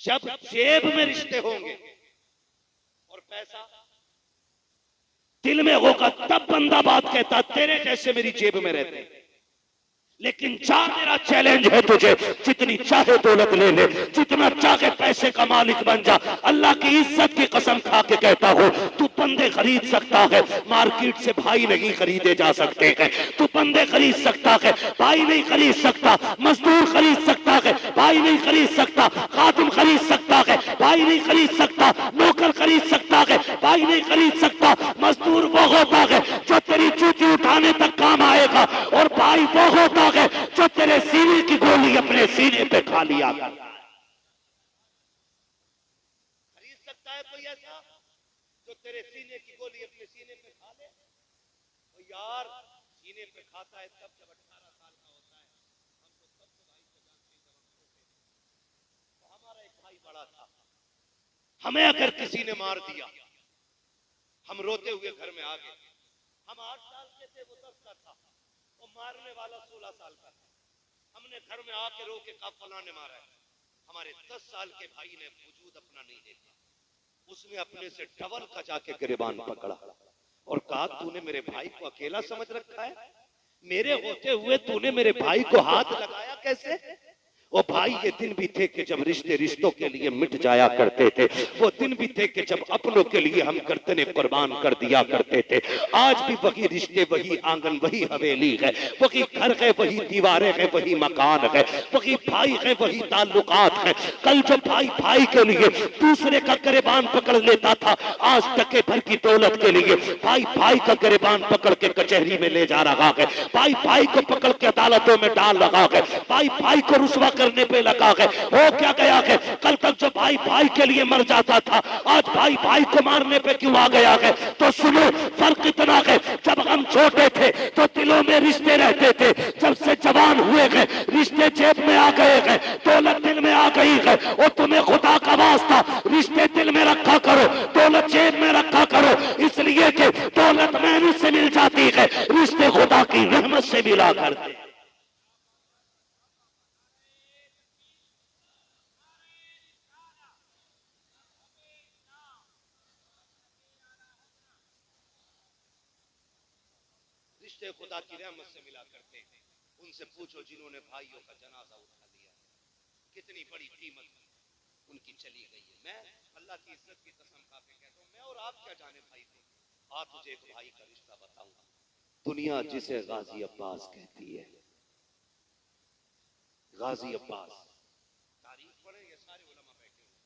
जब जेब में रिश्ते होंगे और पैसा दिल में होगा, तब बंदा बात कहता तेरे जैसे मेरी जेब में रहते। लेकिन जा, मेरा चैलेंज है तुझे, जितनी चाहे दौलत ले ले, जितना चाहे पैसे का मालिक बन जा, अल्लाह की इज्जत की कसम खा के कहता हो, तू बंदे खरीद सकता है, मार्केट से भाई नहीं खरीदे जा सकते हैं। तू बंदे खरीद सकता है, भाई नहीं खरीद सकता। मजदूर खरीद सकता है, भाई नहीं खरीद सकता। खादिम खरीद सकता है, भाई नहीं खरीद सकता। नौकर खरीद सकता है, भाई नहीं खरीद सकता। मजदूर वो होता है जो तेरी जूती उठाने तक काम आएगा, और भाई वो होता है जो तेरे सीने की गोली अपने सीने पे खा लिया करता है। खरीद सकता है कोई ऐसा जो तेरे सीने की गोली अपने सीने पे खा ले? तो यार सीने पे खाता है तब जब 18 साल का होता है। हम तो तब से भाई को जानते हैं जब हम छोटे थे। तो हमारा एक भाई बड़ा था, हमें अगर किसी ने मार दिया, हम रोते हुए घर में आ गए। हम 8 साल के थे, वो 10 का था, वो मारने वाला 16 साल का था। हमने घर में आके रो के कहा फलां ने मारा है। हमारे 10 साल के भाई ने वजूद अपना नहीं देखा, उसने अपने से डबल का जाके गिरबान पकड़ा और कहा तूने मेरे भाई को अकेला समझ रखा है? मेरे होते हुए तूने मेरे भाई को हाथ लगाया कैसे? वो भाई ये दिन भी थे कि जब रिश्ते रिश्तों के लिए मिट जाया करते थे। वो दिन भी थे कि जब अपनों के लिए हम गर्दनें कुर्बान कर दिया करते थे। आज भी वही रिश्ते, वही आंगन, वही हवेली है, वही घर है, वही दीवारें हैं, वही मकान है, वही भाई है, वही ताल्लुकात है। कल जो भाई भाई के लिए दूसरे का गिरबान पकड़ लेता था, आज टके भर की दौलत के लिए भाई भाई का गिरबान पकड़ के कचहरी में ले जा रहा है, भाई भाई को पकड़ के अदालतों में डाल रहा है, भाई भाई को रुसवा करने पे लगा है। हो क्या गया है? कल तक जो भाई भाई के लिए मर जाता था, आज भाई भाई को मारने पे क्यों आ गया है? तो सुनो, फर्क इतना है, जब हम छोटे थे तो दिलों में रिश्ते रहते थे, जब से जवान हुए हैं रिश्ते जेब में आ गए हैं, दौलत दिल में आ गई है। और तुम्हें खुदा का वास्ता रिश्ते दिल में रखा करो, दौलत जेब में रखा करो, इसलिए कि दौलत मेहनत से मिल जाती है, रिश्ते खुदा की रहमत से मिला करते। रिश्ते खुदा की रहमत से मिला करते हैं। उनसे पूछो जिन्होंने भाइयों का जनाजा उठा लिया, कितनी बड़ी कीमत उनकी चली गई है। मैं अल्लाह की इज्जत की कसम खा के कहता हूं, मैं और आप क्या जाने भाई को। आज तुझे एक भाई का रिश्ता बताऊंगा, दुनिया जिसे गाजी अब्बास कहती है। गाजी अब्बास, तारीख पढ़ेंगे सारे उलमा बैठे हुए।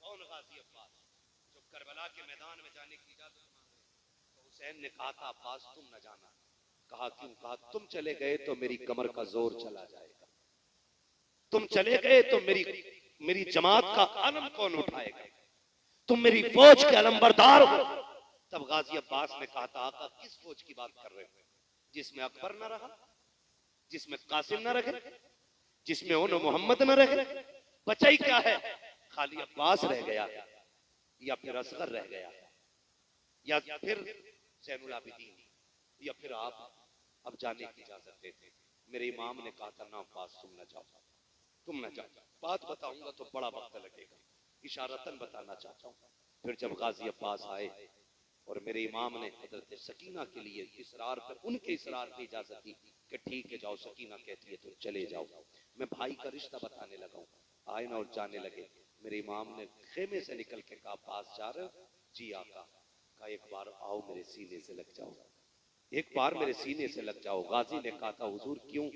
कौन गाजी अब्बास? जो करबला के मैदान में जाने की इजाजत मांग रहे। तो हुसैन ने कहा था अब्बास तुम न जाना। कहा क्यों? कहा तुम चले गए तो मेरी कमर का जोर चला जाएगा, तुम चले गए तो मेरी जमात का अलम कौन उठाएगा, तुम मेरी फौज के अलमबरदार हो। तब गाजी अब्बास ने कहा था आका किस फौज की बात कर रहे हो? जिसमें अकबर न रहा, जिसमें कासिम न रहे, जिसमें उन मोहम्मद न रहे, बचा ही क्या है? खाली अब्बास रह गया, या फिर असगर रह गया, या फिर ज़ैनुल आबिदीन, या फिर आप अब जाने की इजाजत देते। मेरे इमाम ने कहा था ना अब्बास तुम न जाओ, तुम न जाओ। बात बताऊंगा तो बड़ा वक्त लगेगा, इशारतन बताना चाहता हूँ। फिर जब गाजी अब्बास आए और मेरे इमाम ने हजरत सकीना के लिए इसरार पर, उनके इसरार पे इजाजत दी कि ठीक है जाओ, सकीना कहती है तो चले जाओ। मैं भाई का रिश्ता बताने लगा, आए ना और जाने लगे। मेरे इमाम ने खेमे से निकल के कहा पास जा रहे हो? जी आका। कहा एक बार आओ मेरे सीने से लग जाओ, एक बार मेरे सीने से लग जाओ। गाजी ने कहा था हुजूर क्यों?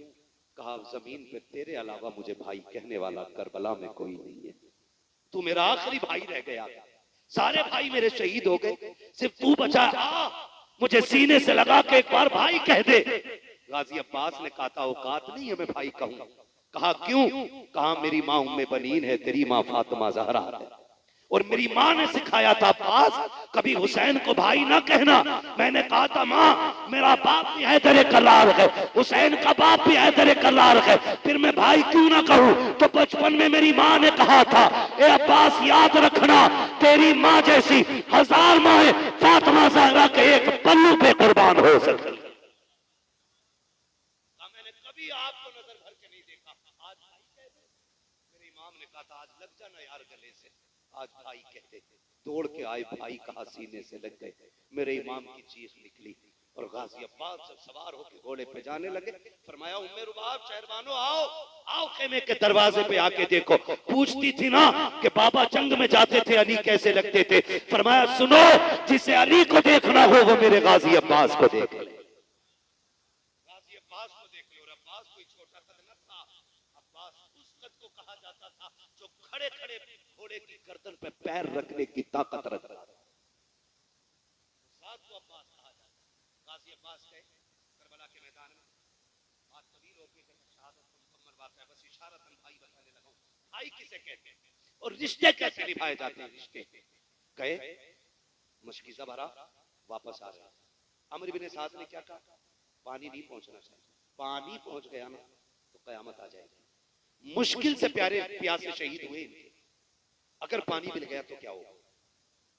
कहा जमीन पे तेरे अलावा मुझे भाई कहने वाला करबला में कोई नहीं है, तू मेरा आखिरी भाई रह गया, सारे भाई मेरे शहीद हो गए, सिर्फ तू बचा। मुझे सीने से लगा के एक बार भाई कह दे। गाजी अब्बास ने कहा था औकात नहीं है मैं भाई कहूं। कहा क्यों? कहा मेरी माँ उम्मे बनीन है, तेरी माँ फातिमा ज़हरा है, और मेरी माँ ने सिखाया था अब्बास कभी हुसैन को भाई ना कहना। मैंने कहा था माँ मेरा बाप भी हैदर कल्लार है, हुसैन का बाप भी हैदर कल्लार है, फिर मैं भाई क्यों ना कहूँ? तो बचपन में मेरी माँ ने कहा था ए अब्बास याद रखना तेरी माँ जैसी 1000 माएं फातिमा ज़हरा के एक पल्लू पे कुर्बान हो सके। मैंने कभी आपको नजर भर के नहीं देखा, आज भाई कह दे। मेरे इमाम ने कहा था आज लग जाना यार गले से। आज भाई कहते दौड़ के आए, भाई कहा सीने से लग गए। मेरे इमाम की चीख निकली और गाजी अब्बास जब सवार होकर घोड़े पे जाने लगे, फरमाया उम्मे रुबाब शहरबानो आओ आओ खेमे के दरवाजे पे आके देखो। पूछती थी ना कि बाबा जंग में जाते थे अली कैसे लगते थे, फरमाया सुनो जिसे अली को देखना हो वो मेरे गाजी अब्बास को देख ले। गाजी अब्बास को देख लो। और अब्बास कोई छोटा कद न था, अब्बास उस कद को कहा जाता था जो खड़े खड़े घोड़े की गर्दन पे पैर रखने की ताकत रखता था। को अब्बास कहा जाता है। गाजी अब्बास गए करबला के मैदान में, बात तवील होगी कि शहादत का मुकम्मल वाक़या है, बस इशारतन भाई बताने लगा हूं भाई किसे कहते हैं और रिश्ते कैसे निभाए जाते हैं। रिश्ते गए, मशकीज़ा भरा, वापस आ रहे। अमर इब्ने साद ने क्या कहा, पानी नहीं पहुंचना चाहिए, पानी पहुंच गया ना तो कयामत आ जाएगी। मुश्किल से प्यारे प्यासे शहीद हुए इनके, अगर पानी मिल गया तो क्या होगा।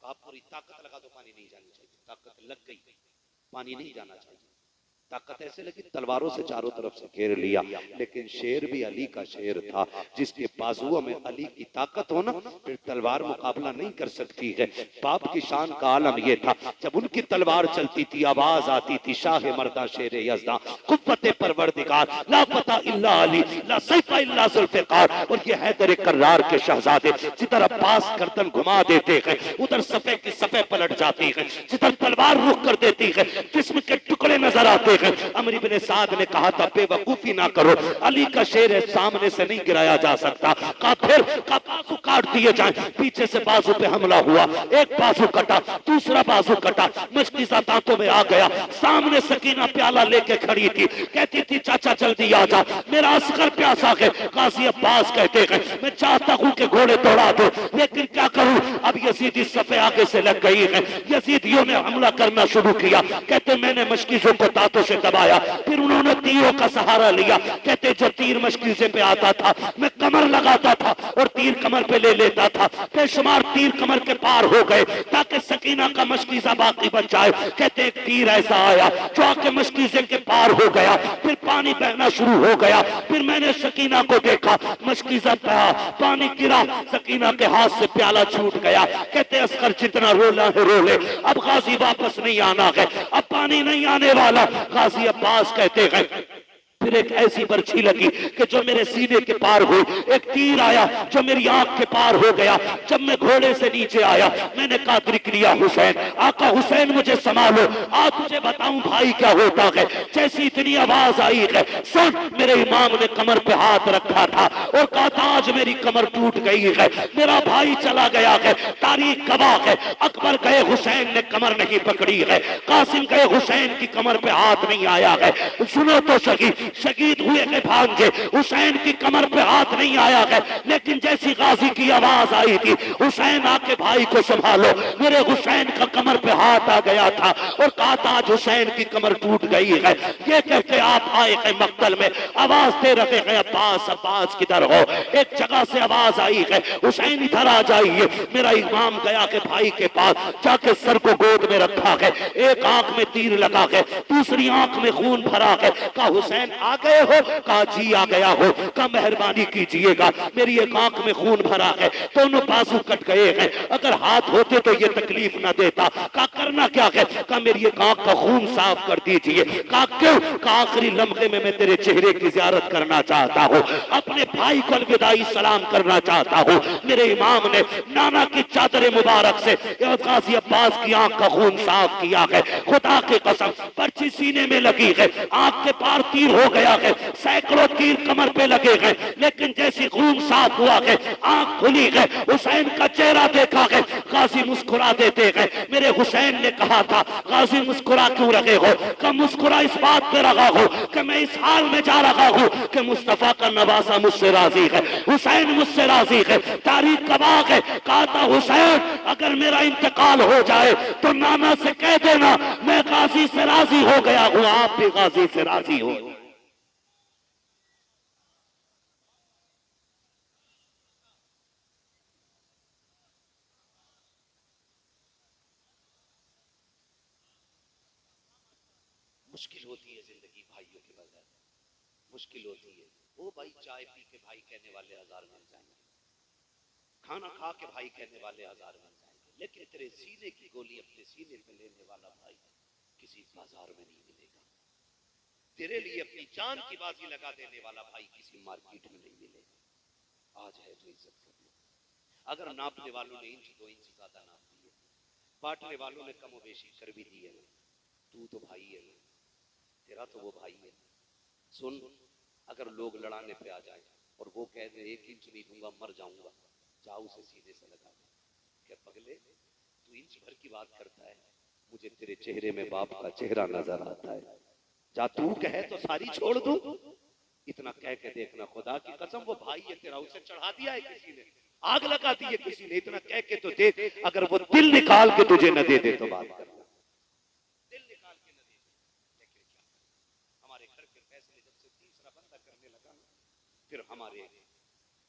आप पूरी ताकत लगा तो पानी नहीं जानी चाहिए, ताकत लग गई पानी नहीं जाना चाहिए। ताकत ऐसे लगी तलवारों से चारों तरफ से घेर लिया, लेकिन शेर भी अली का शेर था। जिसके बाजुओं में अली की ताकत हो ना फिर तलवार मुकाबला नहीं कर सकती है। बाप की शान का आलम यह था जब उनकी तलवार चलती थी आवाज आती थी शाह मर्दा शेर यज़दा कुव्वत परवरदिगार ला फता इल्ला अली ला सैफा इल्ला जुल्फ़िकार। और ये हैदर कर्रार के शहजादे जिधर अब्बास गर्दन घुमा देते हैं उधर सफे की सफे पलट जाती है, जिधर तलवार रुख कर देती है जिस्म के टुकड़े नजर आते हैं। अमर इब्ने साद ने कहा था बेवकूफी ना करो, अली का शेर है सामने से नहीं गिराया जा सकता। कहा फिर का बाजू काट दिए जाए। पीछे से बाजू पे हमला हुआ, एक बाजू कटा, दूसरा बाजू कटा, मशकीज़ा दांतों में आ गया। सामने सकीना प्याला लेके खड़ी थी, कहती थी चाचा जल्दी आ जा मेरा असगर प्यासा है। गाजी अब्बास कहते हैं मैं चाहता हूं कि घोड़े दौड़ा दो लेकिन क्या करूं, अब यजीदी सफे आगे से लग गई है। यजीदियों ने हमला करना शुरू किया। कहते मैंने मशकीज़ों को दांतों से दबाया, फिर उन्होंने तीरों का सहारा लिया। कहते जो तीर मशकीज़े पे आता था मैं कमर लगाता था और तीर कमर पे ले लेता था। बेशुमार तीर कमर के पार हो गए ताकि सकीना का मशकीज़ा बाकी बच जाए। कहते एक तीर ऐसा आया जो आके मशकीज़े के पार हो गया, फिर पानी बहना शुरू हो गया। फिर मैंने सकीना को देखा, मशकीज़ा बहा, पानी गिरा, सकीना के हाथ से प्याला छूट गया। कहते असगर जितना रोना है रो ले, अब गाजी वापस नहीं आना है, अब पानी नहीं आने वाला। गाजी अब्बास कहते हैं फिर एक ऐसी बर्छी लगी कि जो मेरे सीने के पार हुई, एक तीर आया जो मेरी आंख के पार हो गया। जब मैं घोड़े से नीचे आया मैंने कहा दिख लिया हुसैन, आका हुसैन मुझे संभालो, आज तुझे बताऊं भाई क्या होता है। जैसी इतनी आवाज आई है सुन, मेरे इमाम ने कमर पे हाथ रखा था और कहा था आज मेरी कमर टूट गई है, मेरा भाई चला गया है। तारीख गवाह है, अकबर गए हुसैन ने कमर नहीं पकड़ी है, कासिम गए हुसैन की कमर पे हाथ नहीं आया है। सुनो तो सही, शहीद हुए के भांजे हुसैन की कमर पे हाथ नहीं आया है, लेकिन जैसी गाजी की आवाज आई थी हुसैन आके भाई को संभालो, मेरे हुसैन का कमर पे हाथ आ गया था और कहा था आज हुसैन की कमर टूट गई है। ये कहते आप आए हैं मक्तल में, आवाज दे रहे हैं अब्बास अब्बास किधर हो। एक जगह से आवाज आई है हुसैन इधर आ जाइए। मेरा इमाम गया के भाई के पास जाके सर को गोद में रखा है, एक आंख में तीर लगा है, दूसरी आंख में खून भरा है। कहा हुसैन आ गए हो, कहा जी आ गया हो, कहा मेहरबानी कीजिएगा मेरी एक आंख में खून भरा है, दोनों बाजू कट गए हैं, अगर हाथ होते तो ये तकलीफ ना देता। कहा करना क्या है, कहा मेरी एक आंख का खून साफ कर दीजिए। कहा क्यों, कहा आखिरी लम्हे में मैं तेरे चेहरे की ज़ियारत करना चाहता हूँ, अपने भाई को अलविदाई सलाम करना चाहता हूँ। मेरे इमाम ने नाना की चादर मुबारक से गाजी अब्बास की आंख का खून साफ किया है। खुदा की कसम पर्ची सीने में लगी है, आंख के पार तीर हो गया है, सैकड़ों तीर कमर पे लगे हैं, लेकिन जैसी खून साफ हुआ है आंख खुली है, हुसैन का चेहरा देखा है, गाजी मुस्कुरा देते हैं। मेरे हुसैन ने कहा था गाजी मुस्कुरा क्यों रहे हो, कि मुस्कुरा इस बात पे रहा हो कि मैं इस हाल में जा रहा हूं कि मुस्तफा का नवासा मुझसे राजी है, हुसैन मुझसे राजी है। तारीख गवाह है, कहा था हुसैन अगर मेरा इंतकाल हो जाए तो नाना से कह देना मैं गाजी से राजी हो गया हूं, आप भी गाजी से राजी हो। मुश्किल होती है जिंदगी भाइयों के बगैर, मुश्किल होती है। वो भाई चाय पी के भाई कहने वाले हजार मिल जाएंगे, खाना खा के भाई कहने वाले हजार बन जाएंगे, लेकिन तेरे सीने की गोली अपने सीने पे लेने वाला भाई किसी बाजार में नहीं मिलेगा। तेरे लिए अपनी जान की बाजी लगा देने वाला भाई किसी मार्केट में नहीं मिलेगा। आज है तो इज्जत कर लो। अगर नापने वालों ने इंच 2 इंच ज्यादा नाप दिए, बांटने वालों ने कम बेशी कर भी दिए ना, तू तो भाई है ना, तेरा तो वो भाई है। सुन, अगर लोग लड़ाने पे आ जाए और वो कह दे 1 इंच नहीं दूंगा मर जाऊंगा, जाओ उसे सीधे से लगा दे। क्या पगले, तू इंच भर की बात करता है, मुझे तेरे चेहरे में बाप का चेहरा नजर आता है। जा तू कहे तो सारी छोड़ दूं। इतना कह के देखना, खुदा की कसम वो भाई है तेरा, उसे चढ़ा दिया है किसी ने, आग लगा दी है किसी ने। इतना कह के तो देख, अगर वो दिल निकाल के तुझे न दे दे तो बात करना, दिल निकाल के न दे दे। लेकिन क्या हमारे घर के फैसले जब से तीसरा बंदा करने लगा ना, फिर हमारे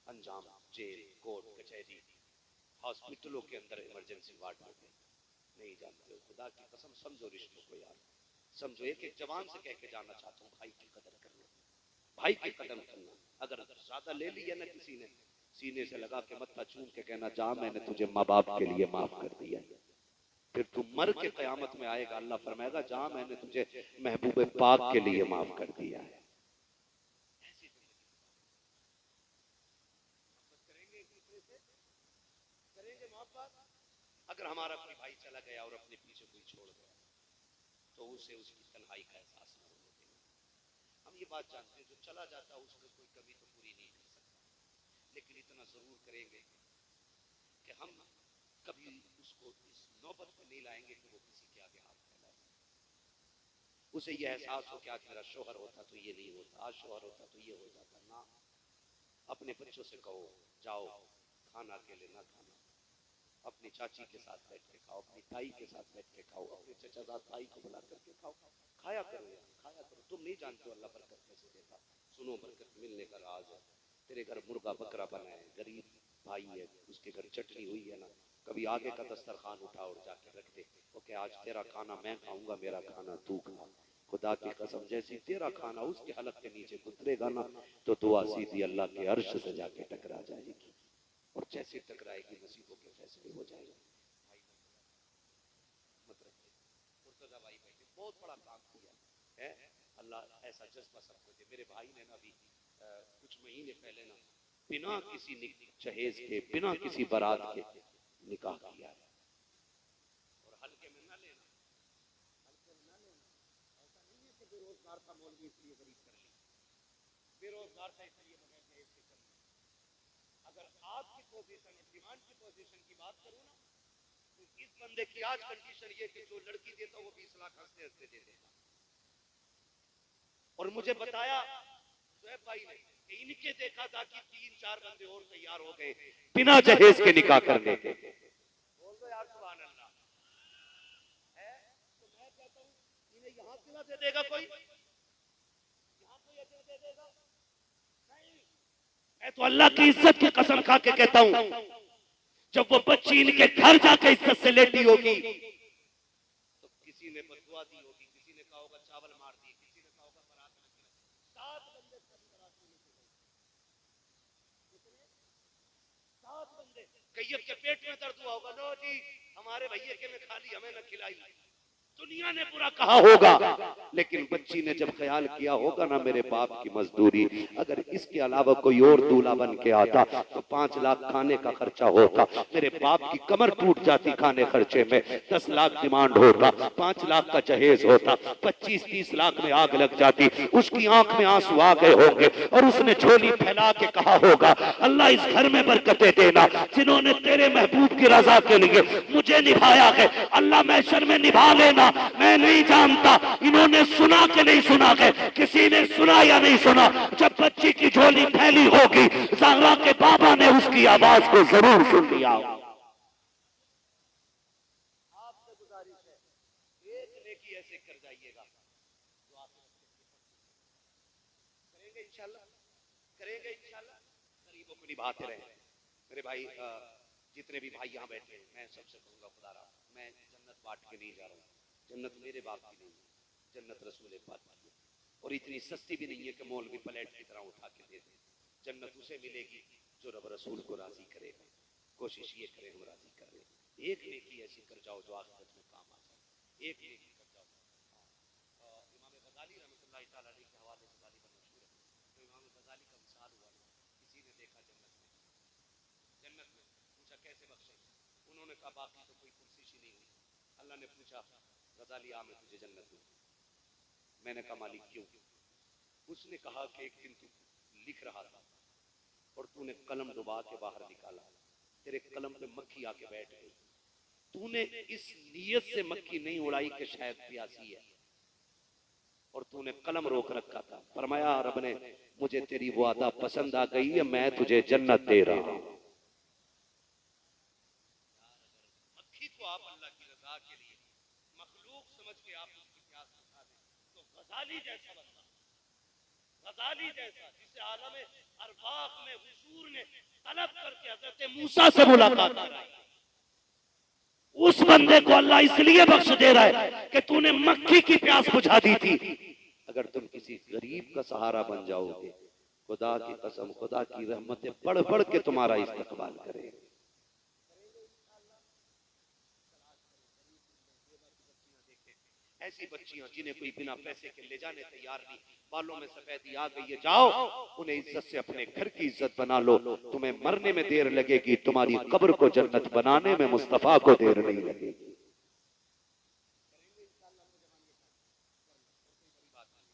अंजाम जेल, कोर्ट, कचहरी, हॉस्पिटलों के अंदर इमरजेंसी वार्ड में गए। नहीं जानते हो, खुदा की कसम समझो रिश्तों को यार, समझो। एक जवान से कह के जाना चाहता हूँ, भाई की कदर करना, भाई की कदर करना। अगर ज्यादा ले लिया ना किसी ने, सीने से लगा के मत्था चूम के कहना, जा मैंने तुझे माँ बाप के लिए माफ कर दिया। फिर तू मर के कयामत में आएगा, अल्लाह फरमाएगा, जा मैंने तुझे महबूब पाक के लिए माफ कर दिया है। अगर हमारा कोई भाई चला गया और अपने पीछे कोई छोड़ गया तो उसे उसकी तन्हाई का एहसास न होने देना। हम ये बात जानते हैं, जो चला जाता है उसको कोई कभी तो पूरी नहीं कर सकता, लेकिन इतना जरूर करेंगे कि हम कभी उसको इस नौबत में नहीं लाएंगे कि वो किसी के आगे हाथ फैलाए। उसे ये एहसास हो कि आज मेरा शोहर होता तो ये नहीं होता, आज शोहर होता तो ये हो जाता ना। अपने बच्चों से कहो, जाओ खाना अकेले ना खाना, अपनी चाची के साथ बैठ के खाओ, अपनी ताई के साथ बैठ के खाओ, अपने चचाजाद ताई को बुला करके खाओ, खाया करो यार, खाया करो। तुम नहीं जानते हो अल्लाह बरकत कैसे देता। सुनो, बरकत मिलने का राज है। तेरे घर मुर्गा बकरा बना है, गरीब भाई है, उसके घर चटनी हुई है ना, कभी आगे का दस्तरखान उठा और जाके रख दे, ओके आज तेरा खाना मैं खाऊंगा, मेरा खाना तू खा। खुदा की कसम, जैसी तेरा खाना उसके हलक के नीचे गुजरेगा ना, तो दुआ सीधी अल्लाह के अर्श से जाके टकरा जाएगी, और जैसे टकराएगी नसीबों के फैसले हो जाएंगे। भाई मत रखिए, मुर्तजा भाई बैठे, बहुत बड़ा काम किया है, अल्लाह ऐसा जज्बा सबको दे। मेरे भाई ने ना अभी कुछ महीने पहले ना बिना किसी जहेज के, बिना किसी बारात के निकाह किया है। और हल्के में ना लेना, हल्के में ना लेना। ऐसा नहीं है कि बेरोजगार था मौलवी इसलिए गरीब कर ली, बेरोजगार था इसलिए बगैर जहेज के कर ली। अगर आपकी पोजीशन और डिमांड की पोजीशन की बात करूं ना, तो इस बंदे की आज कंडीशन ये कि जो लड़की देता वो 20 लाख हंसते हंसते दे देगा। और मुझे बताया शुएब भाई ने कि इनके देखा था कि 3-4 बंदे और तैयार हो गए बिना जहेज के निकाह करने के। बोल दो यार सुभान अल्लाह है। तो मैं कहता हूं, इन्हें यहां सिला दे देगा कोई, यहां कोई अजर दे देगा नहीं। मैं तो अल्लाह की इज्जत की कसम खा के कहता हूं, जब वो बच्ची इनके घर जाके इज्जत से लेटी होगी तो किसी ने बदुआ दी होगी, किसी ने कहा होगा चावल मार दिए, किसी ने कहा होगा बारात में 7 बंदे बारात में लेके गए, 7 बंदे। कईयब के पेट में दर्द हुआ होगा, लो जी हमारे भैया के में खाली, हमें न खिलाई। दुनिया ने बुरा कहा होगा, लेकिन बच्ची ने जब ख्याल किया होगा ना, मेरे बाप की मजदूरी, अगर इसके अलावा कोई और दूल्हा बन के आता तो 5 लाख खाने का खर्चा होता, मेरे बाप की कमर टूट जाती खाने खर्चे में, 10 लाख डिमांड होता, 5 लाख का जहेज होता, 25-30 लाख में आग लग जाती, उसकी आंख में आंसू आ गए होंगे और उसने झोली फैला के कहा होगा, अल्लाह इस घर में बरकतें देना, जिन्होंने तेरे महबूब की रजा के लिए मुझे निभाया है, अल्लाह महशर में निभा लेना। मैं नहीं जानता इन्होंने सुना कि नहीं सुना है, किसी ने सुना या नहीं सुना, जब बच्ची की झोली फैली होगी ज़हरा के बाबा ने उसकी आवाज को जरूर सुन लिया। आपसे गुजारिश है, एक नेकी ऐसे कर जाइएगा जो आप करेंगे इंशाल्लाह, करेंगे इंशाल्लाह, गरीबों को निभाते रहें। मेरे भाई जितने भी भाई यहाँ बैठे हैं, मैं सबसे कहूंगा खुदा रहा, मैं जन्नत बांट के नहीं जा रहा हूँ, जन्नत मेरे बाप की नहीं है, जन्नत रसूल पाक की है, और इतनी सस्ती भी नहीं है कि मौलवी प्लेट की तरह उठा के दे दे। जन्नत उसे मिलेगी जो रब रसूल को राजी करेगा। कोशिश ये करें हम राजी कर रहे, एक नेकी ऐसी कर जाओ जो आखिरत में काम आ जाए, एक नेकी कर जाओ। इमाम गजाली रहमतुल्लाह तआला अलैह के हवाले से गालिबन मशहूर है, तो इमाम गजाली का विसाल हुआ ना, किसी ने देखा जन्नत में पूछा कैसे बख्शे, उन्होंने कहा बाकी तो कोई कोशिश ही नहीं हुई। अल्लाह ने पूछा गजाली आ मैं तुझे जन्नत में, मैंने कहा मालिक क्यों? उसने कहा कि एक दिन तू लिख रहा था और तूने कलम डुबा के बाहर निकाला, तेरे कलम पे मक्खी आके बैठ गई, तूने इस नीयत से मक्खी नहीं उड़ाई कि शायद प्यासी है, और तूने कलम रोक रखा था। फरमाया रब ने मुझे तेरी वो अदा पसंद आ गई है, मैं तुझे जन्नत दे रहा हूं। मक्खी को आप अल्लाह की रजा के लिए मखलूक समझ के आप उसकी प्यास बुझा दें, तो गजाली जैसा बंदा, गजाली जैसा जिसे आलम अरबाक में हुजूर ने तलब करके हजरत मूसा से मुलाकात कराई, उस बंदे को अल्लाह इसलिए बख्श दे रहा है कि तूने मक्खी की प्यास बुझा दी थी। अगर तुम किसी गरीब का सहारा बन जाओगे, खुदा की कसम खुदा की रहमतें बढ़ बढ़ के तुम्हारा इस्तकबाल करे। ऐसी बच्चियां जिन्हें कोई बिना पैसे के ले जाने तैयार नहीं, बालों में सफेदी आ गई है, जाओ उन्हें इज्जत से अपने घर की इज्जत बना लो। तुम्हें मरने में देर लगेगी, तुम्हारी कब्र को जन्नत बनाने में मुस्तफा को देर नहीं लगेगी।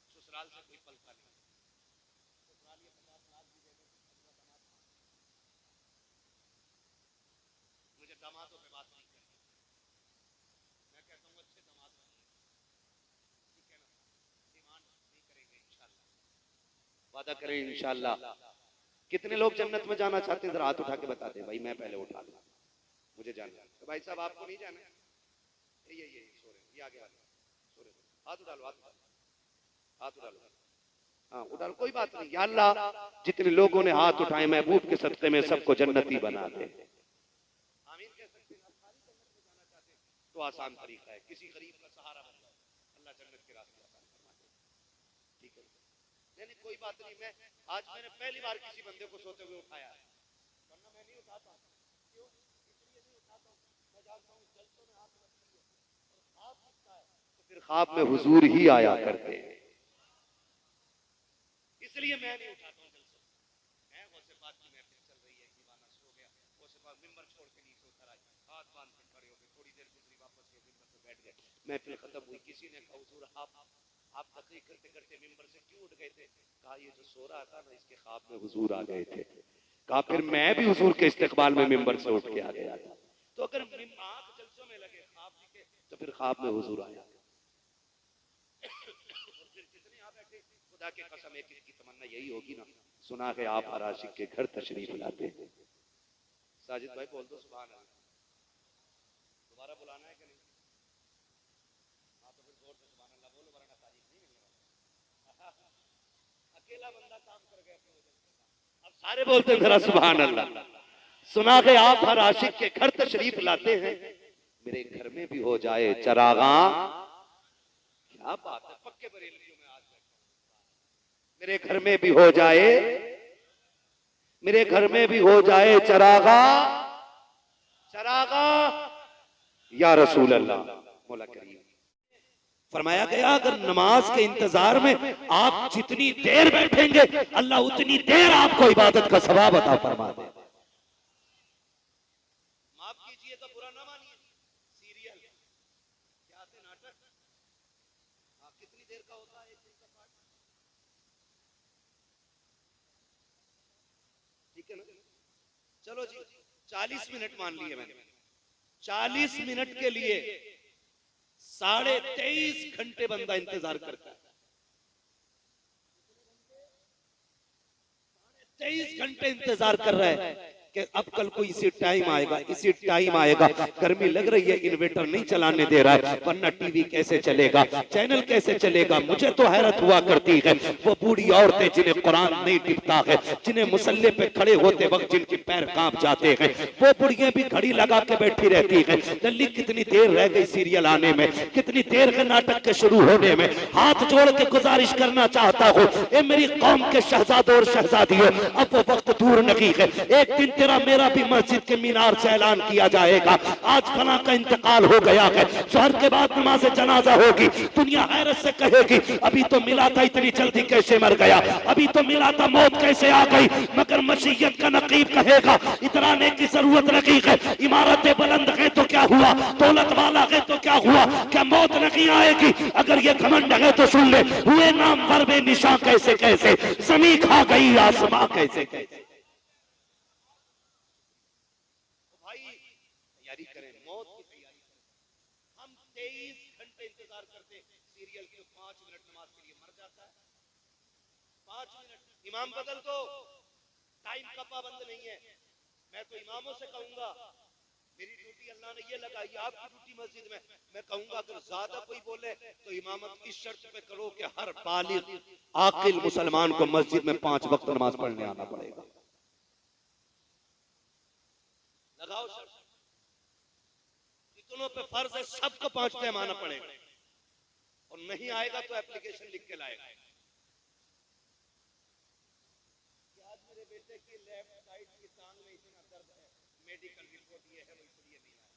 ससुराल से कोई पलका नहीं, मुझे दामादों पे बात नहीं करनी, मैं कहता हूँ अच्छे दामाद वादा करें इंशाअल्लाह। कितने लोग जन्नत में जाना चाहते हैं, जरा हाथ उठा के बता दे भाई, मैं पहले उठा लूं, मुझे जाना है। तो भाई साहब आपको नहीं जाना है, ये सो रहे, ये आगे वाले सो रहे, हाथ उठा लो, हाथ उठा लो, हाँ उठा लो, कोई बात नहीं। या अल्लाह जितने लोगों ने हाथ उठाए महबूब के सदक़े में सबको जन्नती बना दे। आमीन कह सकते हैं। सारी जन्नत में जाना चाहते हैं तो आसान तरीका है, किसी गरीब का सहारा बन जाओ, अल्लाह जन्नत के रास्ते आसान फरमा दे। ठीक है, नहीं कोई बात नहीं। मैं आज मैंने पहली बार किसी बंदे को सोते हुए उठाया है, वरना मैं नहीं उठाता। क्यों? इसलिए नहीं उठाता हूं, मैं जानता हूं जलसों में हाथ रखती है और ख्वाब दिखता है तो फिर ख्वाब में हुजूर ही आया करते हैं, इसलिए मैं नहीं उठाता हूं जलसों। मैं वो से बात की महफिल चल रही है, दीवाना सो गया, वो से बात मिंबर छोड़ के नीचे उतर आई, हाथ बांध के खड़े हो गए, थोड़ी देर गुजरी वापस गए, मिंबर पे बैठ गए, महफिल खत्म हुई। किसी ने कहा हुजूर आप तकरीर करते करते मिंबर से क्यों उठ गए थे? कहा ये जो सो रहा था ना, इसके ख्वाब में हुजूर आ गए थे। कहा फिर मैं भी हुजूर के इस्तकबाल में मिंबर से उठ के आ गया था। तो अगर आंख जलसों में लगे, ख्वाब दिखे, तो फिर ख्वाब में हुजूर आया। और फिर जितने यहाँ बैठे, खुदा की कसम एक की तमन्ना यही होगी ना, सुना है आप हर आशिक के घर तशरीफ लाते हैं। साजिद भाई बोल दो सुभान अल्लाह। दोबारा बुलाना है कि नहीं? अकेला बंदा काम कर गया, अब सारे बोलते हैं जरा सुभान अल्लाह। सुना है आप हर आशिक के घर तशरीफ लाते हैं, मेरे घर में भी हो जाए चरागा। क्या बात है, पक्के बरेलियों में आज मेरे घर में भी हो जाए, मेरे घर में भी हो जाए चरागा, चरागा या रसूल अल्लाह। मौला करीम फरमाया गया अगर नमाज के इंतजार में आप जितनी देर बैठेंगे, अल्लाह उतनी देर आपको इबादत का सवाब अता फरमा दे। माफ कीजिए तो बुरा ना मानिए, सीरियल क्या आते नाटक, कितनी देर का होता है एक दिन का पाठ? ठीक है ना, चलो जी 40 मिनट मान लिए मैंने, 40 मिनट के लिए 23.5 घंटे बंदा इंतजार करता है, 23 घंटे इंतजार कर रहा है कि अब कल को इसी टाइम आएगा, इसी टाइम आएगा। गर्मी लग रही है, इन्वर्टर नहीं चलाने दे रहा है, वरना टीवी कैसे चलेगा, चैनल कैसे चलेगा। मुझे तो हैरत हुआ करती है वो बूढ़ी औरतें जिन्हें कुरान नहीं टिकता है, जिन्हें मुसल्ले पे खड़े होते वक्त जिनके पैर कांप जाते हैं, वो बुढ़ियां भी घड़ी लगा के बैठी रहती है। जल्दी कितनी देर रह गई सीरियल आने में, कितनी देर के नाटक के शुरू होने में। हाथ जोड़ के गुजारिश करना चाहता हूँ, ए मेरी कौम के शहजादों और शहजादियों, अब वो वक्त दूर नहीं है। एक दिन तेरा मेरा भी मस्जिद के मीनार से ऐलान किया जाएगा, आज फला का इंतकाल हो गया है, जोहर के बाद नमाज जनाजा होगी, दुनिया हैरत से कहेगी अभी तो मिला था, इतनी जल्दी कैसे मर गया, अभी तो मिला था, मौत कैसे आ गई। मगर मशीयत का नकीब कहेगा इतराने की जरूरत नहीं है, इमारतें बुलंद है तो क्या हुआ, दौलत वाला है तो क्या हुआ, क्या मौत नहीं आएगी। अगर ये घमंड है तो सुन ले, हुए नाम पर बेनिशां कैसे कैसे, जमी खा गई आसमां कैसे कैसे। भाई तैयारी करें, मौत की तैयारी करें। हम 23 घंटे इंतजार करते सीरियल के, 5 मिनट नमाज के लिए मर जाता है, 5 मिनट। इमाम बदल दो, टाइम का पाबंद नहीं है। मैं तो इमामों से कहूंगा, मेरी ड्यूटी अल्लाह ने ये लगाई, आपकी ड्यूटी मस्जिद में, मैं कहूंगा अगर ज्यादा कोई बोले तो इमामत इस शर्त पे करो कि हर बालिग आकिल मुसलमान को मस्जिद में 5 वक्त नमाज पढ़ने आना पड़ेगा। लगाओ शर्त, जितनों पे फर्ज है सबको 5 टाइम आना पड़ेगा, और नहीं आएगा तो एप्लीकेशन लिख के लाएगा। आज मेरे बेटे की लेफ्ट साइड की टांग में इतना दर्द है, मेडिकल रिपोर्ट ये है, वो इसलिए नहीं आया।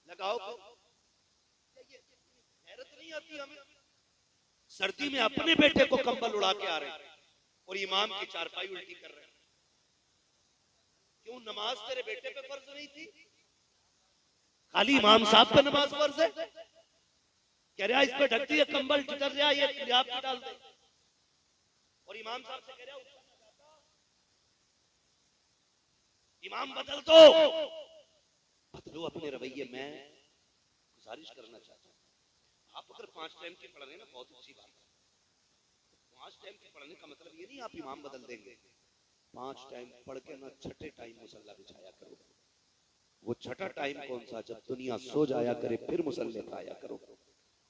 लगाओ हैरत नहीं आती हमें, सर्दी में अपने बेटे को कंबल उड़ा के आ रहे हैं और इमाम की चारपाई उल्टी कर रहे हैं। क्यों, नमाज तेरे बेटे पे फर्ज नहीं थी, खाली इमाम साहब पे नमाज फर्ज है। कह रहा इस पे ढक दिया कंबल, चितर रहा ये आप डाल दे, और इमाम साहब से कह रहा इमाम बदल दो, बदलो अपने रवैये। मैं गुजारिश करना चाहता हूँ, आप अगर 5 टाइम की पढ़ रहे हैं ना, बहुत अच्छी बात है। 5 टाइम की पढ़ने का मतलब ये नहीं आप इमाम बदल देंगे, 5 टाइम पढ़ के ना छठे टाइम मुसल्ला बिछाया करो। वो छठा टाइम कौन सा, जब दुनिया सो जाया करे फिर मुसल्ले पे आया करो,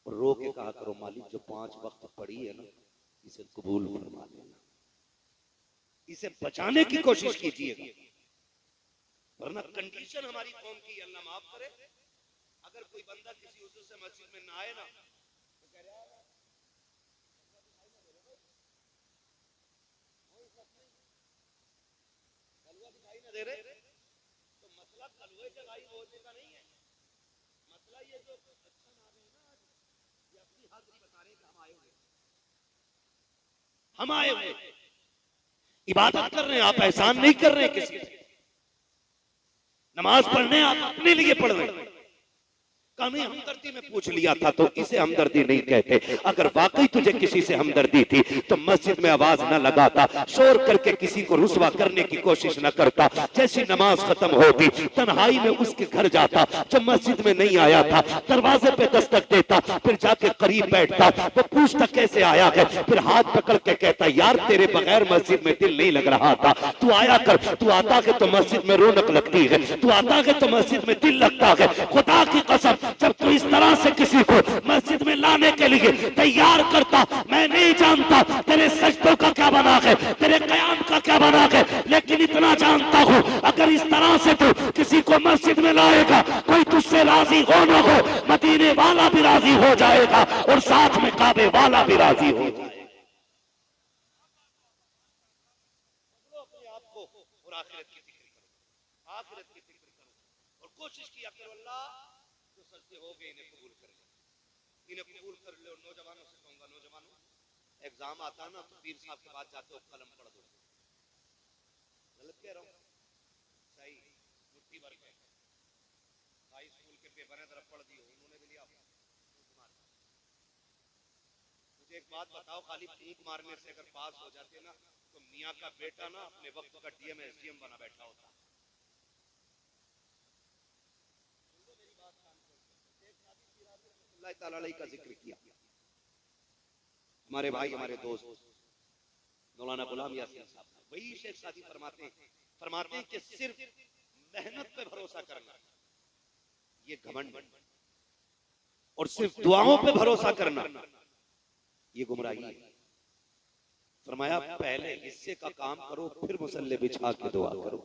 और रो के कहा करो मालिक जो 5 वक्त पढ़ी है ना, इसे कबूल फरमा लेना, इसे बचाने की कोशिश कीजिएगा, वरना कंडीशन हमारी कौम की, अल्लाह माफ करे, अगर कोई बंदा किसी उज़्र से मस्जिद में ना आए ना, तो कह रहा है कलवा दिखाई ना दे रहे, तो मसला कलवे जगाई होने का नहीं है, मसला ये जो अच्छा ना रहे ना, आज ये अपनी हाजिरी बता रहे कि हम आए हुए इबादत कर रहे हैं, आप एहसान नहीं कर रहे हैं किसी से, नमाज पढ़ने आप अपने लिए पढ़ रहे हैं। कभी हमदर्दी में पूछ लिया था तो इसे हमदर्दी नहीं कहते। अगर वाकई तुझे किसी से हमदर्दी थी तो मस्जिद में आवाज न लगाता, शोर करके किसी को रुसवा करने की कोशिश न करता, जैसी नमाज खत्म होती तन्हाई में उसके घर जाता, जब मस्जिद में नहीं आया था दरवाजे पे दस्तक देता, फिर जाके करीब बैठता, वो पूछता कैसे आया है, फिर हाथ पकड़ के कहता यार तेरे बगैर मस्जिद में दिल नहीं लग रहा था, तू आया कर, तू आता है तो मस्जिद में रौनक लगती है, तू आता है तो मस्जिद में दिल लगता है। खुदा की कसम जब तू इस तरह से किसी को मस्जिद में लाने के लिए तैयार करता, मैं नहीं जानता तेरे सजदों का क्या बना है, तेरे कयाम का क्या बना है, लेकिन इतना जानता हूं अगर इस तरह से तू किसी को मस्जिद में लाएगा, कोई तुझसे राजी हो न हो, मदीने वाला भी राजी हो जाएगा और साथ में काबे वाला भी राजी हो जाएगा। अपने आप को और आखिरत की फिक्र करो, आखिरत की फिक्र करो, और कोशिश किया करो अल्लाह जो सजदे हो गए इन्हें कबूल कर ले, इन्हें कबूल कर ले। और नौजवानों से कहूंगा, नौजवानों एग्जाम आता ना तो पीर साहब के पास जाते हो कलम पढ़ दो, गलत कह रहा हूं, सही मुट्ठी भर के हाई स्कूल के पेपर है तरफ पढ़ दियो, उन्होंने भी लिया। मुझे एक बात बताओ, खाली फूंक मारने से अगर पास हो जाते ना तो मियाँ का बेटा ना अपने वक्त का डीएम एसडीएम बना बैठा होता। अल्लाह ताला का जिक्र किया, हमारे भाई हमारे दोस्त मौलाना गुलाम यासीन साहब, वही शेख सादी फरमाते हैं कि सिर्फ मेहनत पे भरोसा करना ये घमंड, और सिर्फ दुआओं पे भरोसा करना ये गुमराही है। फरमाया पहले हिस्से का काम करो फिर मुसल्ले बिछा के दुआ करो।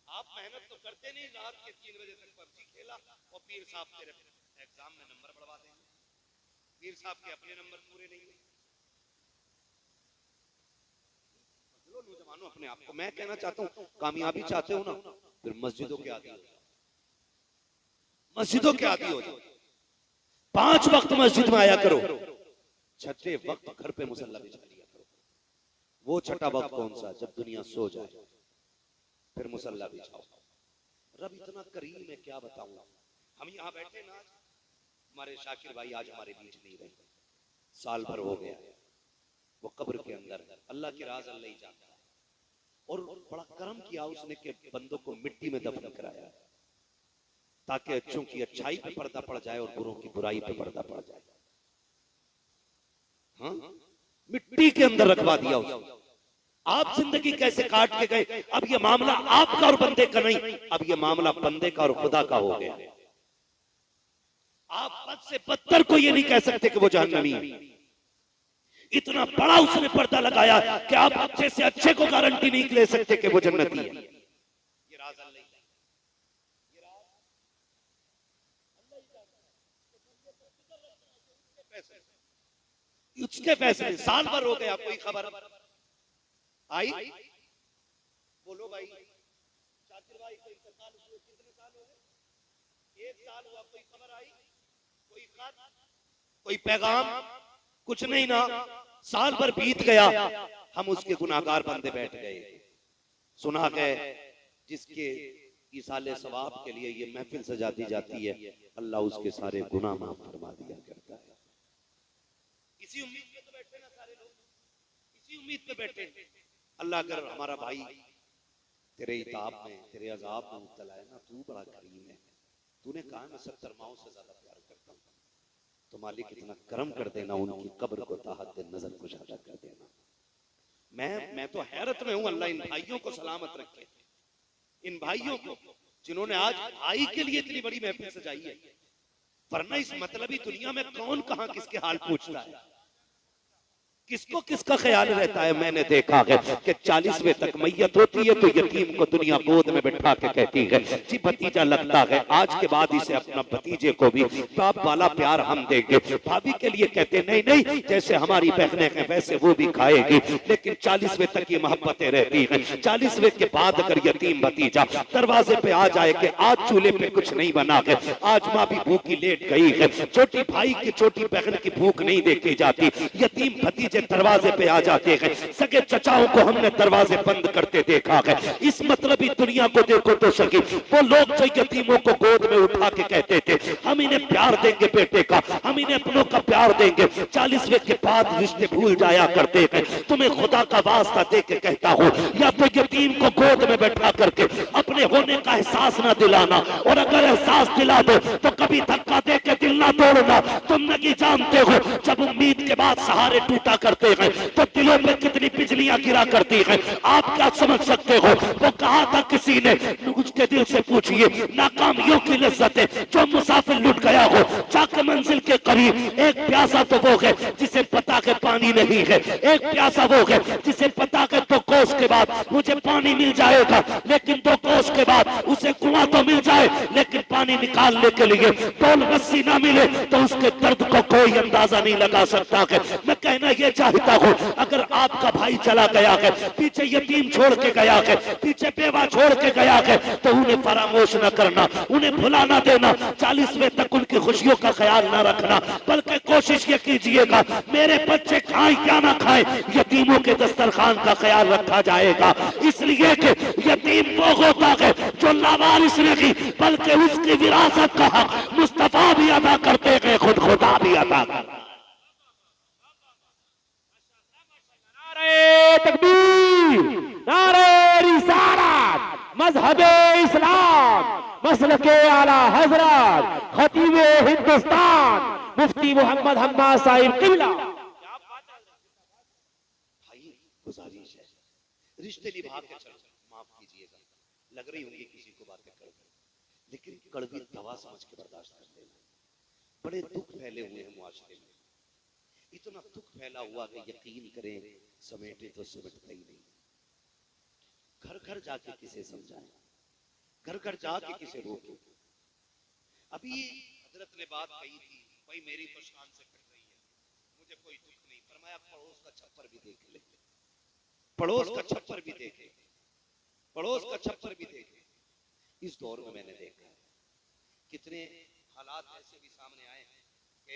आप मेहनत तो करते नहीं, रात के 3 बजे तक पबजी खेला और पीर साहब तेरे एग्जाम में नंबर बढ़वा देंगे, पीर साहब के अपने नंबर पूरे नहीं है। नौजवानों अपने आप को, मैं कहना चाहता हूँ कामयाबी चाहते हो ना, फिर मस्जिदों के आदी हो जाओ, मस्जिदों के आदी हो जाओ। 5 वक्त मस्जिद में आया करो, छठे वक्त घर पे मुसल्ला बिछा लिया करो। वो छठा वक्त कौन सा? जब दुनिया सो जाए फिर मुसल्ला बिछाओ। रब इतना करीम है, क्या बताऊं। हम यहाँ बैठे ना, हमारे शाकिर भाई आज हमारे बीच नहीं रहे, साल भर हो गया, वो कब्र के अंदर, अल्लाह की राज अल्लाह ही जानता है। और बड़ा करम किया उसने कि बंदों को मिट्टी में दफन कराया, ताकि अच्छों की अच्छाई पे पर्दा पड़ जाए और बुरों की बुराई पे पर्दा पड़ जाए। हाँ, मिट्टी के अंदर रखवा दिया उसने। आप जिंदगी कैसे काट के गए, अब ये मामला आपका और बंदे का नहीं, अब ये मामला बंदे का और खुदा का हो गया। आप बद से बदतर को ये नहीं कह सकते कि वो जहन्नमी है। इतना बड़ा उसने पर्दा लगाया कि आप अच्छे से अच्छे को गारंटी नहीं ले सकते कि वो जन्नती है। ये राज अल्लाह ही, ये राज उसके फैसले। साल भर हो गया, कोई खबर आई? बोलो भाई, शाकिर भाई को इंतकाल हुए कितने साल हो गए? 1 साल हुआ, कोई खबर आई? कोई खत, कोई पैगाम, कुछ नहीं ना। साल भर बीत गया, हम उसके गुनाहगार बंदे बैठ गए। सुना है जिसके इसाले सवाब के लिए ये महफिल सजाती जाती है, अल्लाह उसके सारे गुनाह माफ फरमा दिया करता है। इसी उम्मीद पे तो बैठे ना सारे लोग, इसी उम्मीद पे बैठे। अल्लाह अगर हमारा भाई तेरे इताब में, तेरे अजाब में मुब्तला है ना, तू बड़ा करीम है, तूने कहा मैं 70 माओं से ज्यादा प्यार करता हूँ, तो मालिक इतना करम कर देना, उनकी कब्र को ताहत नजर कुशादा कर देना। मैं तो हैरत में हूं, अल्लाह इन भाइयों को सलामत रखे, इन भाइयों को जिन्होंने आज भाई के लिए इतनी बड़ी महफिल सजाई है। वरना इस मतलबी दुनिया में कौन कहां किसके हाल पूछता है, किसको किसका ख्याल रहता है। मैंने देखा है कि 40वें तक मैयत होती है तो यतीम को दुनिया गोद में बैठा के कहती है जी भतीजा लगता है, आज के बाद इसे अपना भतीजे को भी बाप वाला प्यार हम देंगे। भाभी के लिए कहते नहीं नहीं, जैसे हमारी बहनें हैं वैसे वो भी खाएगी। लेकिन 40वें तक ये मोहब्बतें रहती हैं। 40वें के बाद अगर यतीम भतीजा दरवाजे पे आ जाए कि आज चूल्हे पे कुछ नहीं बना है, आज माँ भी भूखी लेट गई है, छोटी भाई की छोटी बहन की भूख नहीं देखी जाती, यतीम भतीजे दरवाजे पे आ जाते हैं। सगे चचाओं को हमने दरवाजे बंद करते देखा है। इस मतलबी दुनिया को देखो तो सकी, वो लोग जो यतीमों को गोद में उठा के कहते थे हम इन्हें प्यार देंगे बेटे का, हम इन्हें अपनों का प्यार देंगे, 40वें के बाद रिश्ते भूल जाया करते हैं। तुम्हें खुदा का वास्ता दे के कहता हूँ, या तो यतीम को गोद में बैठा करके अपने होने का एहसास ना दिलाना, और अगर एहसास दिला दो तो कभी धक्का दे के दिल ना तोड़ना। तुम नहीं जानते हो जब उम्मीद के बाद सहारे टूटा करते हैं तो दिलों में कितनी बिजलियां गिरा करती हैं। आप क्या समझ सकते हो? वो कहा था किसी ने, उसके दिल से पूछिए नाकामियों की लज्जतें, जो मुसाफिर लुट गया हो जाके मंजिल के करीब। एक प्यासा तो वो है जिसे पता के पानी नहीं है, एक प्यासा वो है जिसे पता के 2 कोस के बाद मुझे पानी मिल जाएगा, लेकिन 2 कोस के बाद उसे कुआं तो मिल जाए लेकिन पानी निकालने के लिए तौल रस्सी ना मिले तो उसके दर्द को कोई अंदाजा नहीं लगा सकता है। मैं कहना ये चाहता हूँ, अगर आपका भाई चला गया है, पीछे यतीम छोड़ के गया है, पीछे बेवा छोड़ के गया है, तो उन्हें फरामोश न करना, उन्हें भुला ना देना। 40वें तक उनकी खुशियों का ख्याल ना रखना, बल्कि कोशिश ये कीजिएगा मेरे बच्चे खाएं क्या ना खाएं, यतीमों के दस्तरखान का ख्याल रखा जाएगा। इसलिए कि यतीम वो होता है जो लावारिस नहीं, बल्कि उसकी विरासत का हक मुस्तफा भी अदा करते हैं, खुद खुदा भी अदा करता। नारे तकबीर, नारे रिसालत, मजहबे इस्लाम, मसलके आला हजरत, खतीबे हिंदुस्तान, मुफ्ती मोहम्मद हम्माद साहिब किबला। भाई गुजारिश है, रिश्ते निभा के चलो, माफ कीजिएगा लग रही होंगी किसी को बातें कड़वी, लेकिन कड़वी दवा समझ के बर्दाश्त कर लेना। बड़े दुख फैले हुए हैं मुआशरे में, इतना दुख फैला हुआ कि यकीन करें समेटे तो सिमटता ही नहीं। घर घर जाके किसे समझाएं, घर घर जाके किसे रोके। अभी हजरत ने बात कही थी, भाई मेरी तो शान से कट रही है, मुझे कोई दुख नहीं, फरमाया पड़ोस का छप्पर भी देख ले। पड़ोस का छप्पर भी देखे, पड़ोस का छप्पर भी देखे। इस दौर में मैंने देखा है कितने हालात ऐसे भी सामने आए हैं कि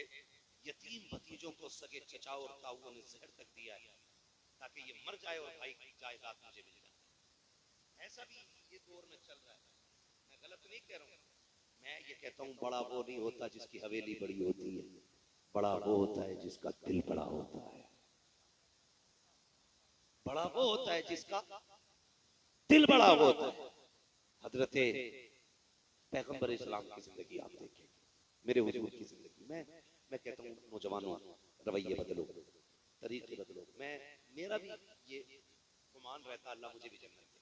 यतीम भतीजों को सगे चचा और ताऊओं ने जहर तक दिया है ताकि ये मर जाए और भाई की जायदाद मुझे मिल जाए। ऐसा भी ये दौर में चल रहा है। मैं गलत नहीं कह रहा हूँ, मैं ये कहता हूँ बड़ा वो नहीं होता जिसकी हवेली बड़ी होती है, बड़ा वो होता है जिसका दिल बड़ा होता है। बड़ा वो होता है जिसका दिल बड़ा होता है। हजरत पैगंबर इस्लाम की जिंदगी आप देखें, मेरे हुजूर की जिंदगी। मैं कहता हूँ नौजवानों रवैये बदलो, तरीके बदलो। मेरा भी ये गुमान रहता अल्लाह मुझे भी जन्नत दे।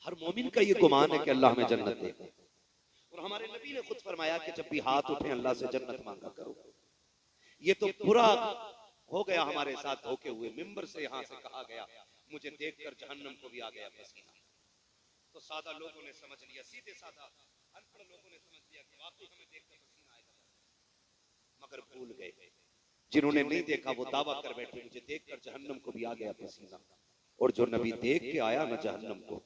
हर मोमिन का ये गुमान है कि अल्लाह हमें जन्नत दे। और हमारे नबी ने खुद फरमाया कि जब भी हाथ उठे अल्लाह से जन्नत मांगा करो। ये तो पूरा हो गया हमारे साथ धोखे हुए। मिंबर से यहाँ से कहा गया मुझे देखकर जहन्नम को भी आ गया पसीना। तो सादा लोगों ने समझ लिया, सीधे सादा अनपढ़ लोगों ने समझ लिया कि वाकई हमें देखकर पसीना आएगा। मगर भूल गए, जिन्होंने नहीं देखा वो दावा कर बैठे मुझे देखकर जहन्नम को भी आ गया पसीना। और जो नबी देख के आया ना जहन्नम को,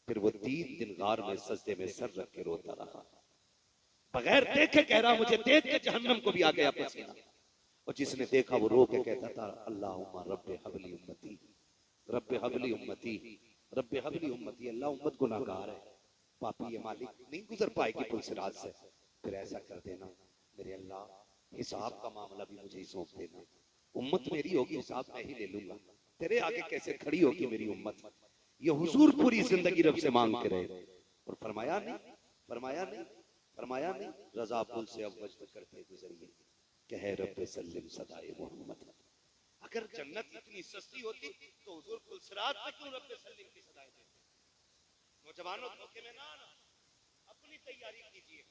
फिर वो 3 दिन गार में सजदे में सर रख के रोता रहा, बगैर देखे कह रहा मुझे देख के जहन्नम को भी आ गया पसीना। और जिसने देखा वो रो के कहता था अल्लाहुम्मा रब्बे हबली उम्मती, रब्बे हबली उम्मती, रब्बे हबली उम्मती। अल्लाह उम्मत गुनाहगार है, पापी है, मालिक नहीं गुजर पाएगी पुल सिरात से, फिर ऐसा कर देना मेरे अल्लाह, हिसाब का मामला भी मुझे ही सौंप देना। उम्मत मेरी होगी, हिसाब मैं ही ले लूंगा, तेरे आगे कैसे खड़ी होगी मेरी उम्मत। ये हुजूर पूरी जिंदगी रब से मांग के रहे और फरमाया नहीं, फरमाया नहीं, फरमाया नहीं। रजा पुल से अब वजद करते गुजरिए, कहे रब्बे सल्लिम सदाए मोहम्मद। अगर जन्नत इतनी सस्ती होती तो हुजूर पुल सिरात पे क्यों रब्बे सल्लिम की सदाएं देते? नौजवानों धोखे में ना आना, अपनी तैयारी कीजिए।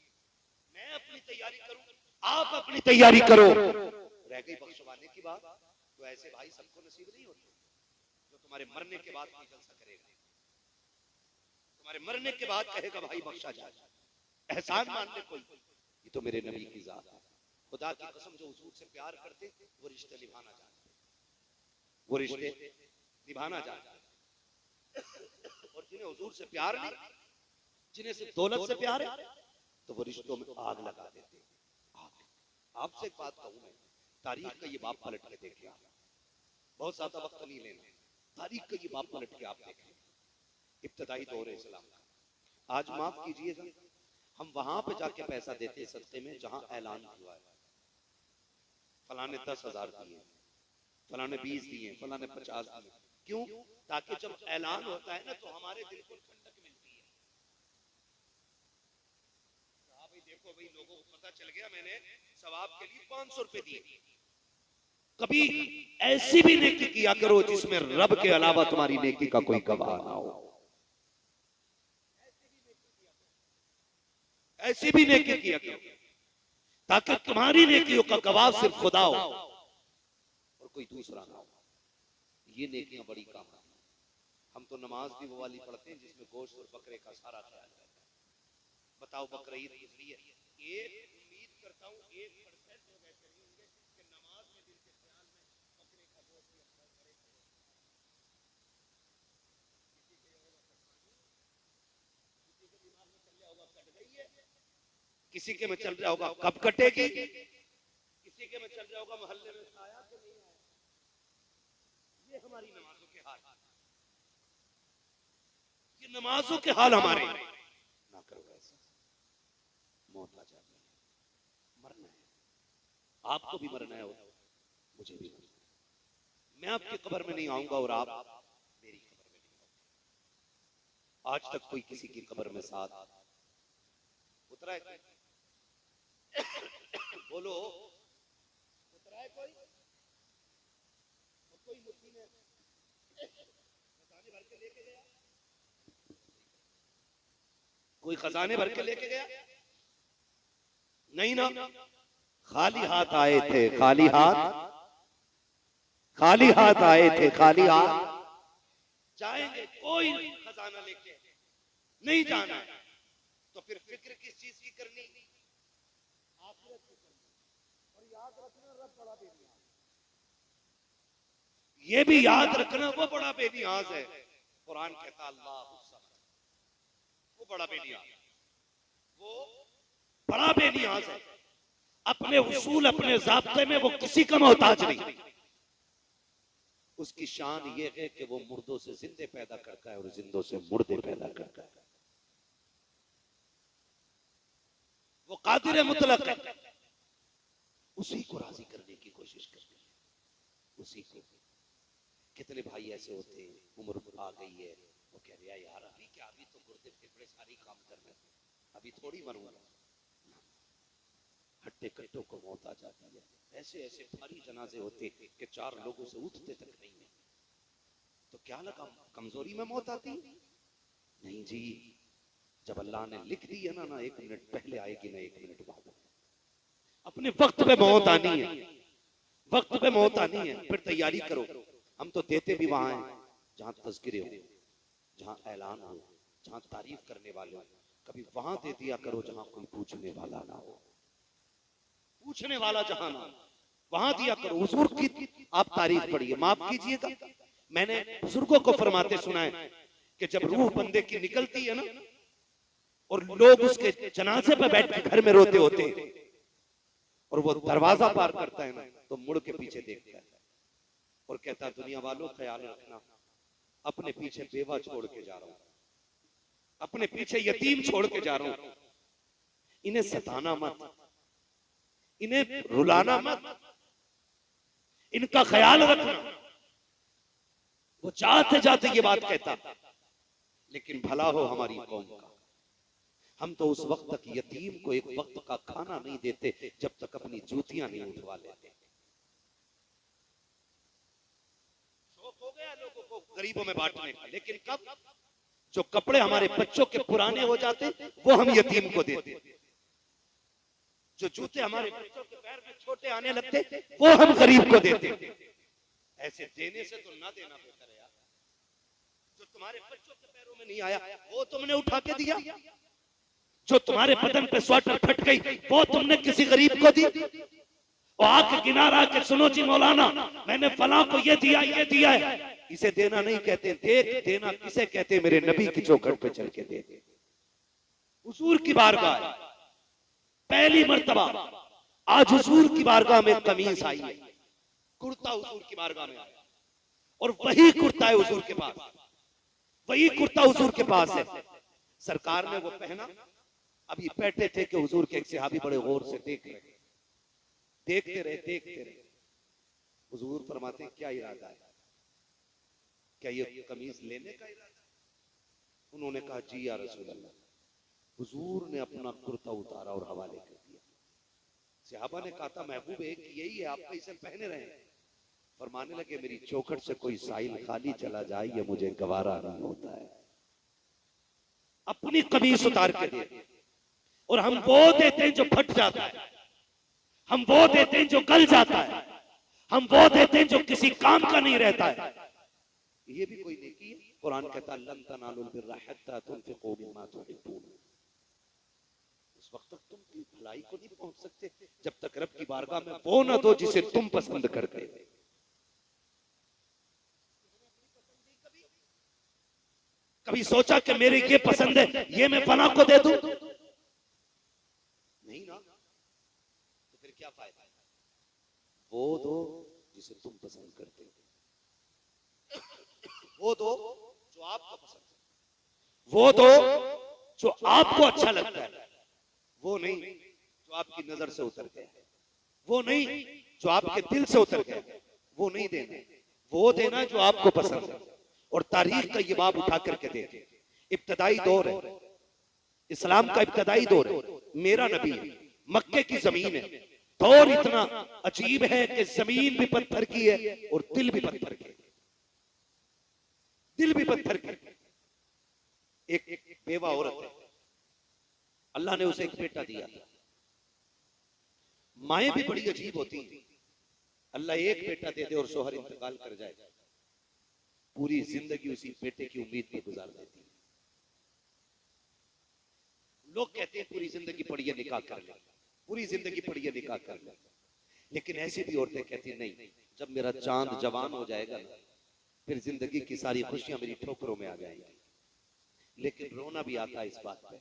मैं अपनी तैयारी करूं, आप अपनी तैयारी करो। रह गई बख्शवाने की बात, तो ऐसे भाई सबको नसीब नहीं होते जो तुम्हारे मरने के बाद कोई जलसा करेगा, तुम्हारे मरने के बाद कहेगा भाई बख्शा जाए, एहसान मान ले कोई। ये तो मेरे नबी की जात है। खुदा की कसम जो हुजूर से प्यार करते वो रिश्ते निभाना जानते, वो रिश्ते निभाना जानते। और जिन्हें हुजूर से प्यार नहीं, जिन्हें सिर्फ दौलत से प्यार है, तो वो रिश्तों में आग लगा देते। आपसे एक बात कहूं मैं, तारीख का ये बाप पलट के देखिए आप, बहुत ज्यादा वक्त नहीं लेना, तारीख का ये बाप पलट के आप देखें। इब्तदाई दौर इस्लाम का, आज माफ कीजिएगा हम वहां पे जाके पैसा देते सस्ते में जहां ऐलान हुआ है, फलाने 10,000 दिए, फलाने 20 दिए, फलाने 50 दिए। क्यों? ताकि जब ऐलान होता है ना तो हमारे दिल को ठंडक मिलती है। हाँ भाई देखो भाई, लोगों को पता चल गया मैंने सवाब के लिए 500 रुपए दिए। कभी ऐसी भी नेकी किया करो जिसमें रब के अलावा तुम्हारी नेकी का कोई गवाह ना हो। ऐसी भी नेकी किया करो ताकि तुम्हारी नेकियों का गवाह सिर्फ खुदा हो और कोई दूसरा ना हो। ये नेकियां बड़ी काम है। हम तो नमाज भी वो वाली पढ़ते हैं जिसमें गोश्त और बकरे का सारा ख्याल रहता है। बताओ बकरा ईद गुजरी है, एक उम्मीद करता हूँ 1% लोग ऐसे नहीं होंगे कि नमाज में दिल के ख्याल में बकरे का गोश्त या बकरे का गोश्त। किसी के होगा परेशानी, किसी के दिमाग में चल रहा होगा कट गई है, किसी के में चल रहा होगा कब कटेगी, किसी के में चल रहा होगा मोहल्ले में आया तो नहीं आया। ये हमारी नमाजों के हाल, ये नमाजों के हाल हमारे। ना करो ऐसा, मौत आ जाती है, मरना है, आपको भी मरना है, मुझे भी मरना है। मैं आपकी कब्र में नहीं आऊंगा और आप मेरी कब्र में नहीं आओगे। आज तक कोई किसी की कब्र में साथ उतरा है? बोलो, उतरा है कोई? कोई मुट्ठी में खजाने भर के लेके गया? कोई खजाने भर के लेके गया? नहीं ना, खाली हाथ आए थे, खाली हाथ, खाली हाथ आए थे, खाली हाथ जाएंगे। कोई खजाना लेके नहीं जाना है, तो फिर फिक्र किस चीज की करनी? आखिरत की करनी। और याद रखना रब बड़ा बेनियाज, ये भी याद रखना, वो बड़ा बेनियाज है। कुरान कहता अल्लाह, वो बड़ा बेनियाज, वो बड़ा बेनियाज है। अपने उसूल, अपने ज़ाब्ते में वो किसी का मोहताज नहीं। उसकी शान ये है कि वो मुर्दों से जिंदे पैदा करता है और जिंदों से मुर्दे पैदा करता है। वो कादिर मुतलक है। उसी को राजी करने की कोशिश करते हैं, उसी को। कितने भाई ऐसे होते हैं, उम्र आ गई है, वो कह रहे हैं यार अभी क्या, अभी तो गुर्दे फेफड़े सारी काम कर रहे हैं, अभी थोड़ी मरूंगा। हट्टे कट्टों को मौत आ जाती है। ऐसे ऐसे भारी जनाजे होते कि 4 लोगों से उठते तक नहीं है। तो क्या लगा कमजोरी में मौत आती? नहीं जी, जब अल्लाह ने लिख दी है ना 1 मिनट पहले आएगी, ना 1 मिनट बाद। अपने वक्त पे मौत आनी है, वक्त पे मौत आनी है, फिर तैयारी करो। हम तो देते भी वहां हैं जहां तज़किरे हो, जहां ऐलान हो, जहां तारीफ करने वाले हो। कभी वहां दे दिया करो जहां कोई पूछने वाला ना हो। पूछने वाला जहां ना, वहां दिया करो। हुजूर की आप तारीफ पढ़िए, माफ कीजिएगा, मैंने बुजुर्गों को फरमाते सुना है कि जब रूह बंदे की निकलती है ना, और लोग उसके जनाजे पे बैठ के घर में रोते होते हैं, और वो दरवाजा पार करता है ना, तो मुड़ के पीछे देखता है और कहता है दुनिया वालों ख्याल रखना, अपने पीछे बेवा छोड़ के जा रहा हूं, अपने पीछे यतीम छोड़ के जा रहा हूं। इन्हें सताना मत, इन्हें रुलाना मत, इनका ख्याल रखना। वो जाते जाते ये बात कहता, लेकिन भला हो हमारी कौम का। हम तो उस वक्त तक यतीम को एक वक्त का खाना नहीं देते जब तक अपनी जूतियां नहीं उठवा लेते। शौक हो गया लोगों को गरीबों में बांटने का, लेकिन कब जो कपड़े हमारे बच्चों के पुराने हो जाते वो हम यतीम को देते, जो जूते हमारे बच्चों के पैर में छोटे आने लगते वो हम गरीब को देते। ऐसे देने से तो ना देना बेहतर है यार। जो तुम्हारे बच्चों के पैरों में नहीं आया वो तुमने उठा के दिया, जो तुम्हारे बदन पे स्वेटर फट गई वो तुमने किसी गरीब को दी। और आके किनारा के सुनो जी मौलाना मैंने फलां को ये दिया है, इसे देना नहीं कहते। देख देना किसे कहते? मेरे नबी की चौखट पे चल के दे। हुजूर की बारगाह है, पहली मर्तबा आज हुजूर की बारगाह में कमीज आई है, कुर्ता हुजूर की बारगाह में आया, और वही कुर्ता है हुजूर के पास, वही कुर्ता हुजूर के पास है। सरकार ने वो पहना, अभी बैठे थे कि हुजूर के एक सहाबी बड़े गौर से देखते रहे। हुजूर फरमाते क्या इरादा है, क्या ये कमीज लेने का इरादा? उन्होंने कहा जी या रसूल अल्लाह। हुजूर ने अपना कुर्ता उतारा और हवाले कर दिया। सहाबा ने कहा था महबूब एक यही है, आप इसे पहने रहे। फरमाने लगे मेरी चौखट से कोई साइल खाली चला जाए ये मुझे गवारा नहीं होता है। अपनी कमीज उतार के दे। और हम वो देते हैं जो फट जाता है, हम वो देते हैं जो गल जाता है, हम वो देते हैं जो किसी काम का नहीं रहता है। ये भी कोई नेकी है। कुरान कहता लन तनालुल बिर्रा हत्ता तुनफिकू मिम्मा तुहिब्बून। उस वक्त तक तुम की भलाई को नहीं पहुंच सकते जब तक रब की बारगाह में वो ना दो जिसे तुम पसंद करते। कभी सोचा कि मेरे ये पसंद है ये मैं फला को दे दूं? नहीं ना, तो फिर क्या फायदा? वो दो जिसे तुम पसंद करते हो, वो दो जो आपको पसंद है, वो दो जो आपको अच्छा लगता है, वो नहीं जो आपकी नजर से उतर गया है, वो नहीं जो आपके दिल से उतर गया है, वो नहीं देना। वो देना जो आपको पसंद है। और तारीख का ये बाब उठा करके दे। इब्तदाई दौर है, इस्लाम का इब्तदाई दौर है, मेरा नबी है, मक्के की जमीन है। दौर इतना अजीब है कि जमीन भी पत्थर की है और दिल भी पत्थर के, दिल भी पत्थर के। एक बेवा औरत है, अल्लाह ने उसे एक बेटा दिया था। माएं भी बड़ी अजीब होती हैं। अल्लाह एक बेटा दे दे और शोहर इंतकाल कर जाए, पूरी जिंदगी उसी बेटे की उम्मीद में गुजार देती है। लोग कहते हैं पूरी जिंदगी पढ़िए निकाह कर ले, पूरी जिंदगी पढ़िए निकाह कर ले। लेकिन ऐसी भी औरतें कहती नहीं, जब मेरा चांद जवान हो जाएगा ना, फिर जिंदगी की सारी खुशियां मेरी ठोकरों में आ जाएंगी। लेकिन रोना भी आता है इस बात पे।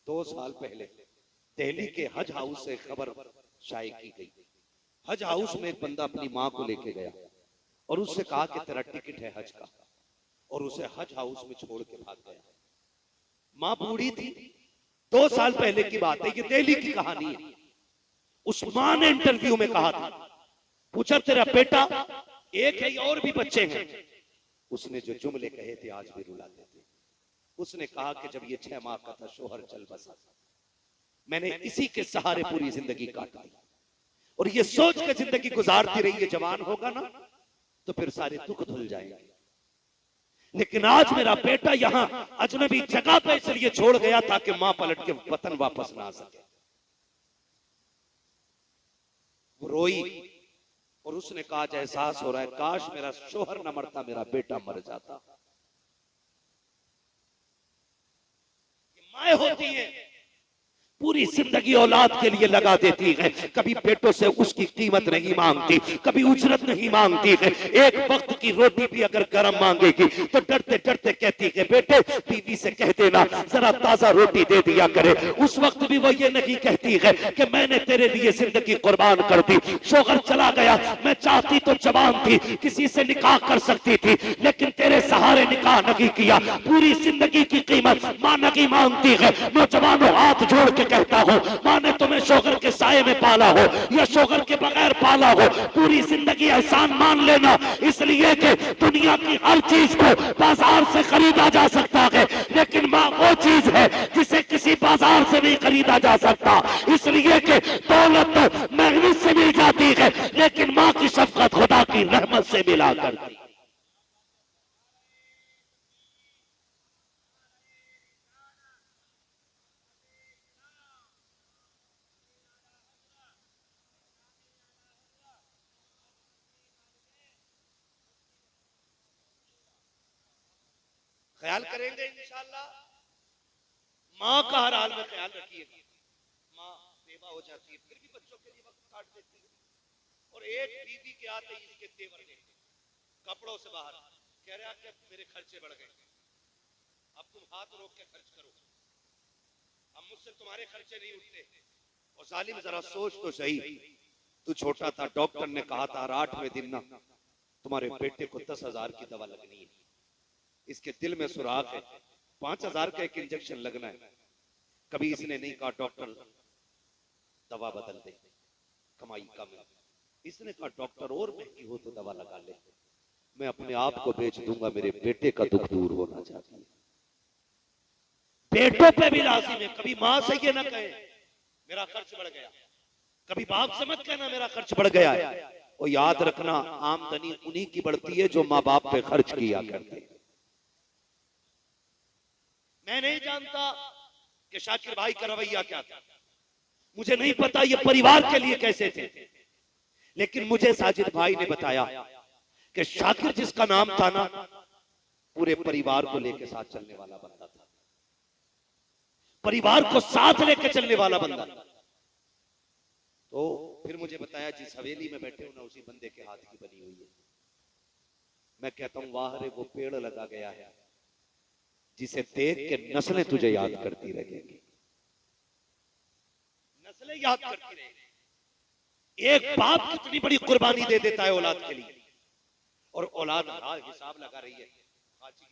2 साल पहले दिल्ली के हज हाउस से खबर शाये की गई। हज हाउस में एक बंदा अपनी माँ को लेके गया और उससे कहा कि तेरा टिकट है हज का, और उसे हज हाउस में छोड़ के भाग गया। माँ बूढ़ी थी, 2 साल पहले की बात है, ये दिल्ली की कहानी है। उस माँ ने इंटरव्यू में कहा था, पूछा तेरा बेटा एक है और भी बच्चे हैं? उसने जो जुमले कहे थे आज भी रुलाते थे। उसने कहा कि जब ये 6 माह का था शोहर चल बसा, मैंने इसी के सहारे पूरी जिंदगी काटी और ये सोच के जिंदगी गुजारती रही, ये जवान होगा ना तो फिर सारे दुख धुल जाएंगे। लेकिन आज मेरा बेटा यहां अजनबी जगह पे इसलिए छोड़ गया ताकि मां पलट के वतन वापस ना आ सके। वो रोई और उसने कहा आज एहसास हो रहा है काश मेरा शोहर न मरता, मेरा बेटा मर जाता। ये माए होती हैं, पूरी जिंदगी औलाद के लिए लगा देती है, कभी पेटों से उसकी कीमत नहीं मांगती, कभी उजरत नहीं मांगती है। एक वक्त की रोटी भी अगर गरम मांगेगी तो डरते डरते कहती है बेटे बीवी से कह देना जरा ताजा रोटी दे दिया करे। उस वक्त भी वो ये नहीं कहती है कि मैंने तेरे लिए जिंदगी कुर्बान कर दी। शोहर चला गया, मैं चाहती तो जवान थी, किसी से निकाह कर सकती थी, लेकिन तेरे सहारे निकाह नहीं किया। पूरी जिंदगी की कीमत मां नहीं मांगती है। नौजवानों हाथ जोड़ के कहता हूं, मां ने तुम्हें शोहर के साये में पाला हो या शोहर के बगैर पाला हो, पूरी जिंदगी एहसान मान लेना। इसलिए कि दुनिया की हर चीज को बाजार से खरीदा जा सकता है, लेकिन मां वो चीज है जिसे किसी बाजार से नहीं खरीदा जा सकता। इसलिए कि दौलत तो मेहनत से मिल जाती है, लेकिन मां की शफकत खुदा की रहमत से मिला करती। ख्याल करेंगे इंशाअल्लाह। माँ का हर हाल में ख्याल रखिएगा। माँ बेवा हो जाती है फिर भी बच्चों के लिए वक्त काट देती है, और एक बीवी के आते ही इसके तेवर देते, कपड़ों से बाहर कह रहा कि मेरे खर्चे बढ़ गए, अब तुम हाथ रोक के खर्च करो, अब मुझसे तुम्हारे खर्चे नहीं उठते। और जालिम जरा सोच तो सही, तू छोटा था, डॉक्टर ने कहा था 8वें दिन ना तुम्हारे बेटे को 10,000 की दवा लगनी है, इसके दिल में सुराख है, 5,000 का एक इंजेक्शन लगना है। कभी इसने नहीं कहा डॉक्टर दवा बदल दे, कमाई कम है। इसने कहा डॉक्टर और महंगी हो तो दवा लगा ले, मैं अपने आप को बेच दूंगा, मेरे बेटे का दुख दूर होना चाहती है। बेटों पे भी लाजिम है, कभी मां से ये ना कहे मेरा खर्च बढ़ गया, कभी बाप से मत कहना मेरा खर्च बढ़ गया है। और याद रखना आमदनी उन्हीं की बढ़ती है जो माँ बाप पे खर्च किया करते हैं। मैं नहीं जानता कि शाकिर भाई का रवैया क्या था, मुझे नहीं पता ये परिवार के लिए कैसे थे, लेकिन मुझे साजिद भाई ने बताया कि शाकिर जिसका नाम था ना, पूरे परिवार को लेकर साथ चलने वाला बंदा था, परिवार को साथ लेकर चलने वाला बंदा। तो फिर मुझे बताया जिस हवेली में बैठे हो ना उसी बंदे के हाथ की बनी हुई है। मैं कहता हूं वाह रे वो पेड़ लगा गया है जिसे देख के नस्लें तुझे याद करती रहेंगी, नस्लें याद करती रहेंगी। एक बाप कितनी बड़ी कुर्बानी दे देता है औलाद के लिए, और औलाद हिसाब लगा रही है खांसी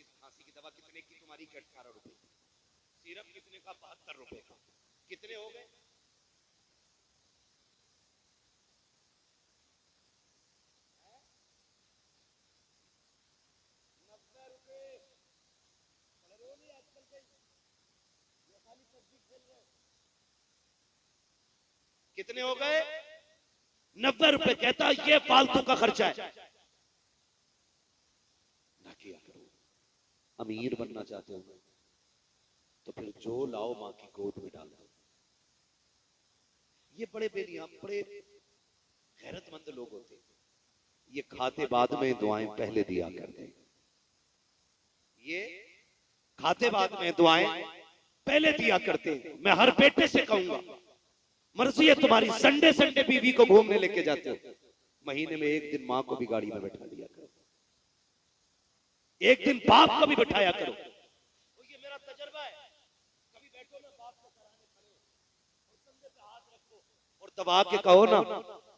की दवा कितने की तुम्हारी, 18 रुपए, सिरप कितने का, 72 रुपए का, कितने हो गए? कितने हो गए? 90 रुपए। कहता ये फालतू का खर्चा है, ना किया करो। अमीर बनना चाहते हो तो फिर जो लाओ मां की गोद में डालो। ये बड़े बेनियाम बड़े गैरतमंद लोग होते हैं, ये खाते बाद में दुआएं पहले दिया करते हैं, ये खाते बाद में दुआएं पहले दिया करते हैं। मैं हर बेटे से कहूंगा मर्जी है तुम्हारी, संडे संडे बीवी को घूमने लेके जाते हो, महीने में एक दिन मां को भी गाड़ी में बैठा दिया करो, एक दिन बाप को भी बैठाया करो। तो ये मेरा तजर्बा है, कभी बैठो ना बाप को कराने खड़े हो और कंधे पे हाथ रखो और दबा के कहो ना,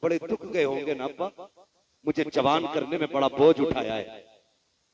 बड़े दुख गए होंगे ना अब्बा, मुझे जवान करने में बड़ा बोझ उठाया है।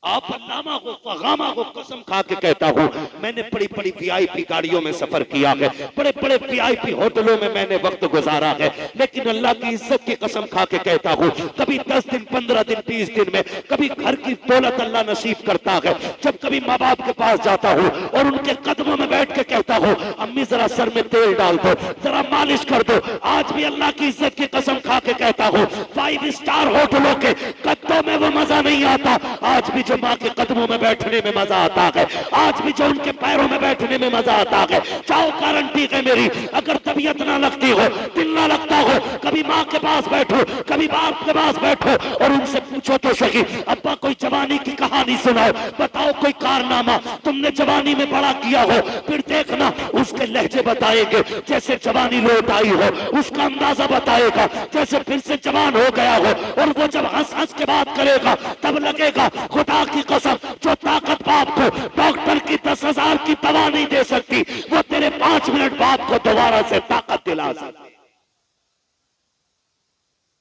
आप अल्लामा को फगामा को कसम खा के कहता हूँ, मैंने बड़ी बड़ी वीआईपी गाड़ियों में सफर किया है, बड़े बड़े वीआईपी होटलों में मैंने वक्त गुजारा है, लेकिन अल्लाह की इज्जत की कसम खा के कहता हूँ, कभी 10 दिन 15 दिन 20 दिन में कभी घर की दौलत अल्लाह नसीब करता है, जब कभी माँ बाप के पास जाता हूँ और उनके कदमों में बैठ के कहता हूँ, अम्मी जरा सर में तेल डाल दो, जरा मालिश कर दो, आज भी अल्लाह की इज्जत की कसम खा के कहता हूँ, 5 स्टार होटलों के कदमों में वो मजा नहीं आता, आज भी जो माँ के कदमों में बैठने में मजा आता है, आज भी जो उनके पैरों में बैठने में मजा आता है। चाहो गारंटी है मेरी, अगर तबीयत ना लगती हो, दिल ना लगता हो, कभी माँ के पास बैठो, कभी बाप के पास बैठो और उनसे पूछो तो सही, अब्बा कोई जवानी की कहानी सुनाओ, बताओ कोई कारनामा तुमने जवानी में बड़ा किया हो, फिर देखना उसके लहजे बताएंगे जैसे जवानी लौट आई हो, उसका अंदाजा बताएगा जैसे फिर से जवान हो गया हो, और वो जब हंस हंस के बात करेगा तब लगेगा खुदा की कसम, जो ताकत बाप को डॉक्टर की 10,000 की दवा नहीं दे सकती, वो तेरे 5 मिनट बाप को दोबारा से ताकत दिला सकती।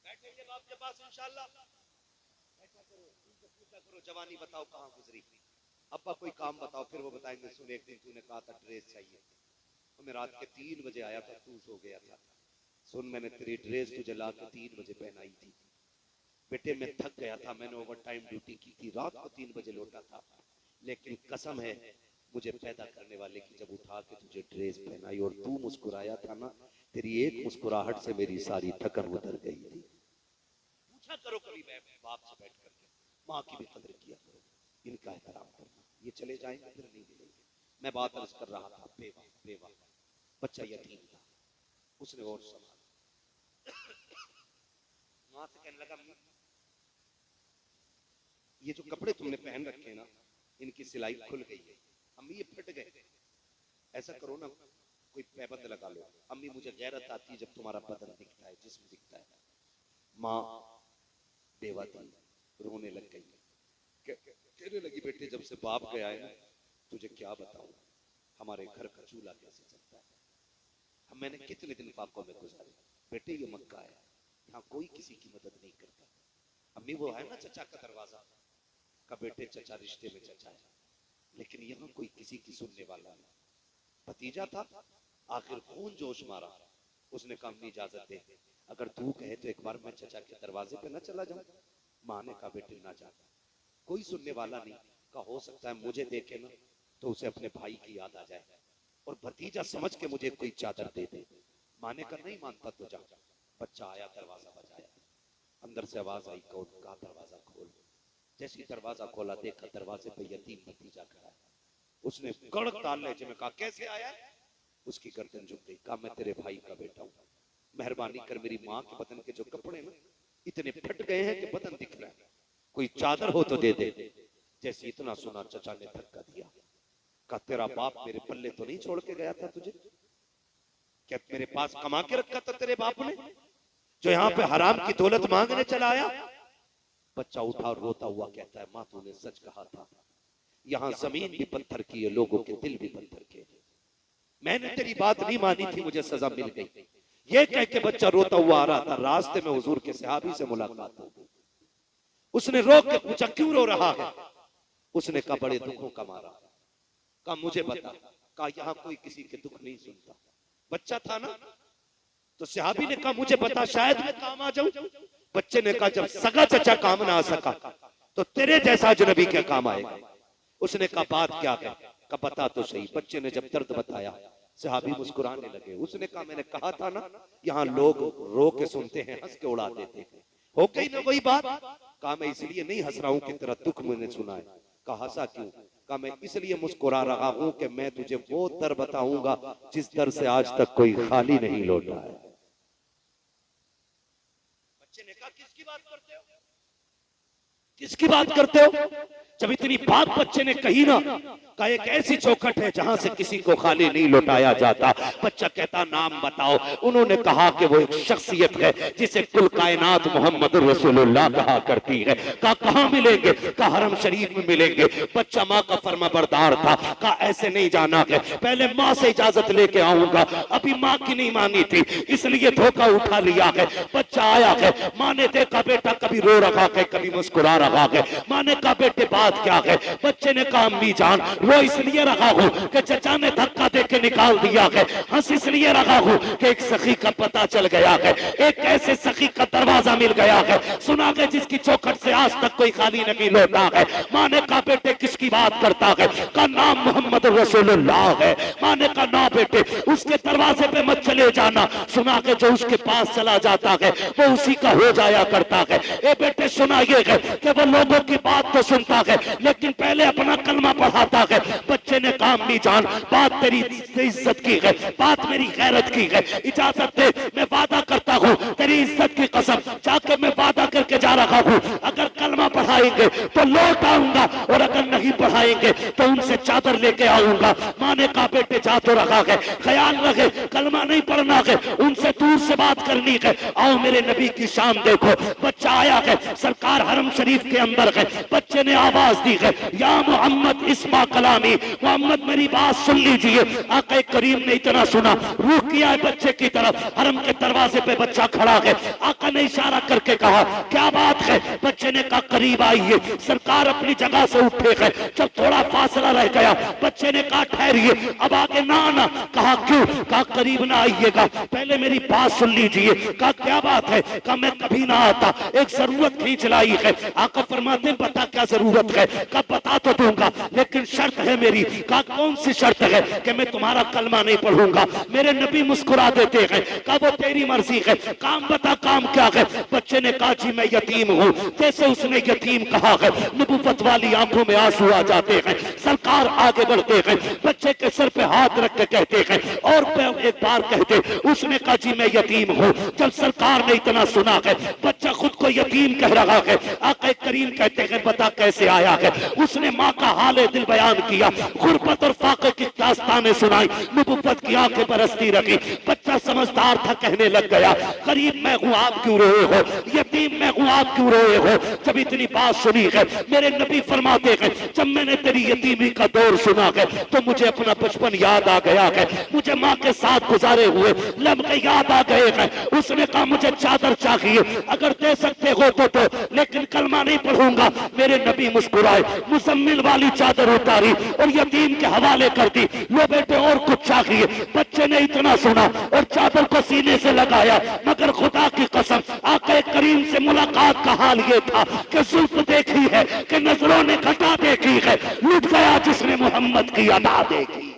बैठेंगे बाप के पास इंशाल्लाह, बैठा करो, उनसे पूछा करो जवानी बताओ कहां गुजरी, अब्बा कोई काम बताओ, फिर वो बताएंगे सुन एक दिन तूने कहा था ड्रेस चाहिए, तो मैं रात के 3 बजे आया था, तू सो गया था, सुन मैंने तेरी ड्रेस तुझे ला के 3 बजे पहनाई थी, बेटे मैं थक गया था, मैंने ओवर टाइम ड्यूटी की थी, रात को 3 बजे लौटा था, लेकिन कसम है मुझे पैदा करने वाले की, जब उठा के तुझे ड्रेस पहनाई और तू मुस्कुराया था ना, तेरी एक मुस्कुराहट से मेरी सारी थकन उतर गई थी। पूछा करो कभी बाप से बैठ करके, माँ की भी कदर किया करो, इनका एहतराम करना, ये चले जाएंगे फिर नहीं मिलेंगे। मैं बात अर्ज कर रहा था, बेवा बेवा बच्चा यतीम था, उसने और संभाला, माँ से कहने लगा ये जो कपड़े तुमने पहन रखे हैं ना, इनकी सिलाई खुल गई है, अम्मी ये फट गए, ऐसा करो ना कोई पैबंद लगा लो, अम्मी मुझे गैरत आती है जब तुम्हारा बदन दिखता है, जिस्म दिखता है। माँ बेवा थी, रोने लग गई, कहने लगी बेटे जब से बाप गया है ना, तुझे क्या बताऊं, हमारे घर का चूल्हा कैसे चलता है, हम मैंने कितने दिन पापों में गुजारे, बेटे ये मक्का है, यहाँ कोई किसी की मदद नहीं करता। अम्मी वो है ना चचा का दरवाजा, का बेटे चचा रिश्ते में चचा है, लेकिन यहाँ कोई किसी की सुनने वाला नहीं। भतीजा था, आखिर खून जोश मारा, उसने कहा अम्मी इजाजत दे, अगर तू कहे तो एक बार मैं चचा के दरवाजे पे ना चला जाऊं। माँ ने कहा बेटे ना जा, कोई सुनने वाला नहीं, का हो सकता है मुझे देखे ना तो उसे अपने भाई की याद आ जाए और भतीजा समझ के मुझे कोई चादर दे दे। माँ ने कहा नहीं मानता तो जा। बच्चा आया, दरवाजा बजाया, अंदर से आवाज आई, कौन? कहा दरवाजा खोल। जैसे ही दरवाजा खोला, देखा दरवाजे पे यतीम भतीजा खड़ा है। उसने कड़क ताल लहजे में कहा कैसे आया? उसकी गर्दन झुक गई। कहा मैं तेरे भाई का बेटा हूं, मेहरबानी कर मेरी माँ के बदन के जो कपड़े ना इतने फट गए हैं कि बदन दिख रहा है, कोई चादर हो तो दे दे। जैसे इतना सुना, चचा ने धक्का दिया। कहा तेरा बाप मेरे पल्ले तो नहीं छोड़ के गया था तुझे? क्या मेरे पास कमा के रखा था तेरे बाप ने, जो यहाँ पे हराम की दौलत मांगने चला आया? बच्चा उठा और रोता हुआ कहता है माँ तूने सच कहा था, यहाँ जमीन भी पत्थर की है, लोगों के दिल भी पत्थर के। मैंने तेरी बात नहीं मानी थी, मुझे सजा मिल गई। ये कह के बच्चा रोता हुआ आ रहा था। रास्ते में हुजूर के सहाबी से मुलाकात हो गई। उसने रोक के पूछा क्यों रो रहा है? उसने कहा बड़े दुखों का मारा। कहा मुझे बता। कहा यहाँ कोई किसी के दुख नहीं सुनता। बच्चा था ना, तो सहाबी ने कहा मुझे बता, शायद मैं काम आ जाऊं। बच्चे ने कहा जब सगा चचा काम ना आ सका तो तेरे जैसा अजनबी क्या काम आएगा? उसने कहा बात क्या है? कहा बता तो सही। बच्चे ने जब दर्द बताया, सहाबी मुस्कुराने लगे। उसने कहा मैंने कहा था ना, यहाँ लोग रो के सुनते हैं, हंस के उड़ा देते हैं। हो गई ना वही बात। कहा मैं इसलिए नहीं हंस रहा हूं कि तेरा दुख मैंने सुना है। कहा हंसा क्यों? कहा मैं इसलिए मुस्कुरा रहा हूं कि मैं तुझे वो दर बताऊंगा जिस दर से आज तक कोई खाली नहीं लौटा है। बच्चे ने कहा किसकी बात करते हो? किसकी बात करते हो? जब इतनी बात बच्चे ने कही ना, का एक ऐसी चौखट है जहां से किसी को खाली नहीं लौटाया जाता। बच्चा कहता नाम बताओ। उन्होंने कहा कि वो एक शख्सियत है जिसे कुल कायनात मोहम्मद रसूलुल्लाह कहा करती है। कहा कहां मिलेंगे? कहा हरम शरीफ में मिलेंगे। बच्चा माँ का फर्माबरदार था। कहा ऐसे नहीं जाना है, पहले माँ से इजाजत लेके आऊंगा। अभी माँ की नहीं मानी थी, इसलिए धोखा उठा लिया है। बच्चा आया है, माँ ने देखा बेटा कभी रो रहा है कभी मुस्कुरा रहा है। माँ ने कहा बेटे बात क्या है? बच्चे ने कहा अम्मी जान रो इसलिए रहा हूँ कि चचा ने धक्का देके निकाल दिया है, हंस इसलिए रहा हूँ कि एक सखी का पता चल गया है, एक ऐसे सखी का दरवाजा मिल गया है, सुना है जिसकी चौखट से आज तक कोई खाली नहीं लौटा है। माँ ने कहा बेटे किसकी बात करता है? का नाम मोहम्मद रसूलुल्लाह है। माँ ने कहा ना बेटे उसके दरवाजे पे मत चले जाना, सुना के जो उसके पास चला जाता है वो उसी का हो जाया करता है। ए बेटे सुना ये है कि वो लोगों की बात तो सुनता है लेकिन पहले अपना कलमा पढ़ाता है। बच्चे ने कहा अम्मी जान बात तेरी इज्जत की है, बात मेरी गैरत की है, इजाजत दे मैं वादा करता हूँ तेरी इज्जत की कसम जाके मैं वादा करके जा रहा हूँ, अगर कलमा पढ़ाएंगे तो लौट आऊंगा और अगर नहीं पढ़ाएंगे तो उनसे चादर लेके आऊंगा। माँ ने कहा बेटे जा तो रखा है, ख्याल रखे कलमा नहीं पढ़ना है, उनसे दूर से बात करनी है। आओ मेरे नबी की शान देखो। बच्चा आया है, सरकार हरम शरीफ के अंदर है। बच्चे ने आवाज दी है या मोहम्मद इस्मा कलामी, मोहम्मद मेरी बात सुन लीजिए। आका करीम ने इतना सुना रुख किया है बच्चे की तरफ। हरम के दरवाजे पे बच्चा खड़ा है। आका ने इशारा करके कहा क्या बात है? बच्चे ने कहा करीब आइए। सरकार अपनी जगह से उठे है। जब थोड़ा फासला रह गया बच्चे ने कहा ठहरिए अब आगे ना आना। कहा क्यों? कहा करीब ना आइएगा, पहले मेरी बात सुन लीजिए। कहा क्या बात है? कहा मैं कभी ना आता, एक जरूरत खींच लाई है। आका फरमाते बता क्या जरूरत है? कहा बता तो दूंगा लेकिन शर्त है मेरी। कहा कौन सी शर्त है? कि मैं तुम्हारा कलमा नहीं पढ़ूंगा। मेरे नबी मुस्कुरा देते हैं। कहा वो तेरी मर्जी है, काम बता काम क्या है? बच्चे ने कहा जी मैं यतीम हूँ। जैसे उसने यतीम कहा है नबुव्वत वाली आंखों में आंसू आ जाते हैं। सरकार आगे बढ़ते हैं, बच्चे के सर पे हाथ रख के कहते हैं और एक बार कहते उसने कहा जी मैं यतीम हूँ। जब सरकार ने इतना सुना है बच्चा खुद को यतीम कह रहा है। आका करीम कहते हैं बता कैसे आया है? उसने माँ का हाल दिल बयान किया, गुर्बत और फाके की दास्तानें सुनाई, नबुव्वत की आंखें बरसती रही। बच्चा समझदार था, कहने लग गया गरीब मैं हूँ आप क्यों रोए हो, यतीम मैं हूँ आप क्यों रोए हो? जब इतनी बात सुनी है मेरे नबी फरमाते हैं जब मैंने तेरी यतीमी का दौर सुना है तो मुझे अपना बचपन याद आ गया है, मुझे माँ के साथ गुजारे हुए लम्हे याद आ गए हैं। उसने कहा मुझे चादर चाहिए, अगर दे सकते हो तो लेकिन कलमा नहीं पढ़ूंगा। मेरे नबी मुस्कुराए, मुजम्मिल वाली चादर उतारी और यतीम के हवाले कर दी। लो बेटे और कुछ चाहिए? बच्चे ने इतना सुना और चादर को सीने से लगाया। मगर खुदा की कसम आका करीम से मुलाकात का हाल ये था कि जुल्फ देखी है कि नजरों ने घटा देखी है, लुट गया जिसने मोहम्मद की अदा देखी है।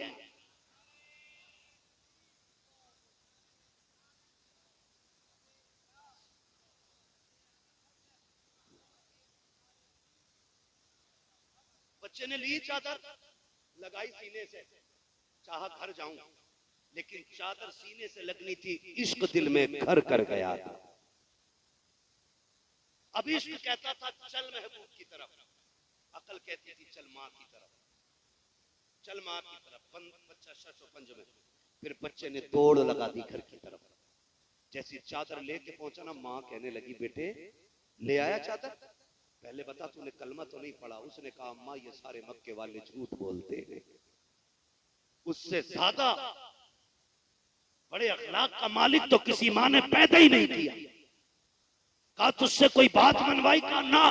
बच्चे ने ली चादर, लगाई सीने से, चाहा घर जाऊं, लेकिन चादर सीने से लगनी थी, इश्क दिल में घर कर गया था। अब इश्क कहता था चल महबूब की तरफ, अकल कहती थी चल माँ की तरफ, चल माँ की तरफ। बच्चा शश पंज में, फिर बच्चे ने दौड़ लगा दी घर की तरफ। जैसी चादर लेके पहुंचा ना, माँ कहने लगी बेटे ले आया चादर? पहले बता तूने कलमा तो नहीं पढ़ा। उसने कहा अम्मा ये सारे मक्के वाले झूठ बोलते हैं, उससे ज्यादा बड़े अखलाक का मालिक तो किसी माँ ने पैदा ही नहीं किया। कहा तुझसे कोई बात मनवाई? का ना।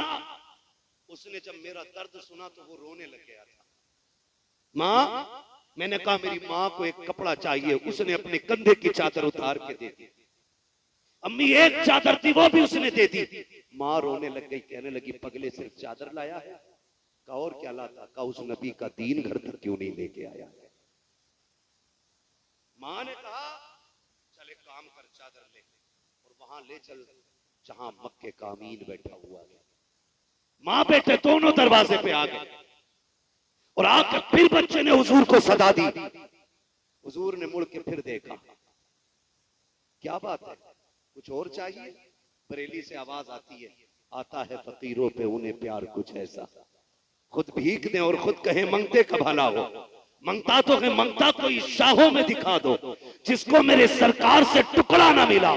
उसने जब मेरा दर्द सुना तो वो रोने लग गया था। माँ, मैंने कहा मेरी माँ को एक कपड़ा चाहिए। उसने अपने कंधे की चादर उतार के दे दी। अम्मी एक चादर थी वो भी उसने दे दी। माँ रोने लग गई, कहने लगी पगले सिर्फ चादर लाया है? कहा और क्या लाता? कहा उस नबी का दीन घर तक क्यों नहीं लेके आया? माँ ने कहा चल एक काम कर, चादर ले और वहां ले चल जहां मक्के का अमीन बैठा हुआ है। माँ बेटे दोनों दरवाजे पे आ गए और आकर फिर बच्चे ने हुजूर को सदा दी। हुजूर ने मुड़ के फिर देखा, क्या बात है, कुछ और चाहिए? बरेली से आवाज आती है आता है फकीरों पे उन्हें प्यार कुछ ऐसा, खुद भीख दें और खुद कहें मंगते का भला हो। मंगता तो है, मंगता कोई शाहों में दिखा दो, जिसको मेरे सरकार से टुकड़ा ना मिला।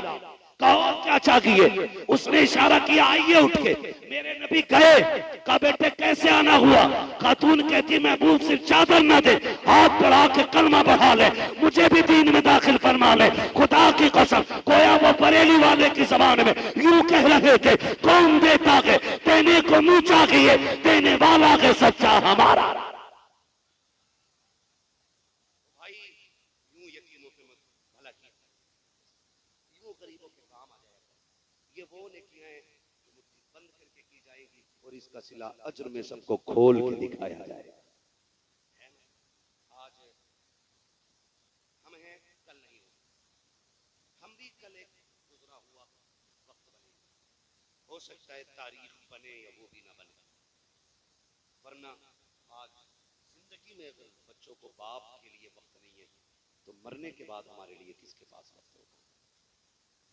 कहो क्या चाहिए? उसने इशारा किया आइए उठ के। मेरे नबी गए, कहा बेटे कैसे आना हुआ? खातून कहती महबूब सिर्फ चादर ना दे, हाथ बढ़ा के कलमा बढ़ा ले, मुझे भी दीन में दाखिल फरमा ले। खुदा की कसम, गोया वो बरेली वाले की जबान में यूं कह रहे थे, कौन देता है देने को मुंह चाहिए, देने वाला है सच्चा हमारा। भाई यूं यतीमों पे मत भला किया, यूं गरीबों के काम आ जाएगा। ये वो नेकियां हैं जो मुट्ठी बंद करके की जाएगी और इसका सिला अज्र में सबको खोल के दिखाया जाएगा। आज हम हैं, कल नहीं हो, हम भी कल एक गुजरा हुआ वक्त बनेंगे। हो सकता है तारीख बने या वो भी ना बने, वरना आज जिंदगी में अगर बच्चों को बाप के लिए वक्त नहीं है तो मरने के बाद हमारे लिए किसके पास वक्त होगा?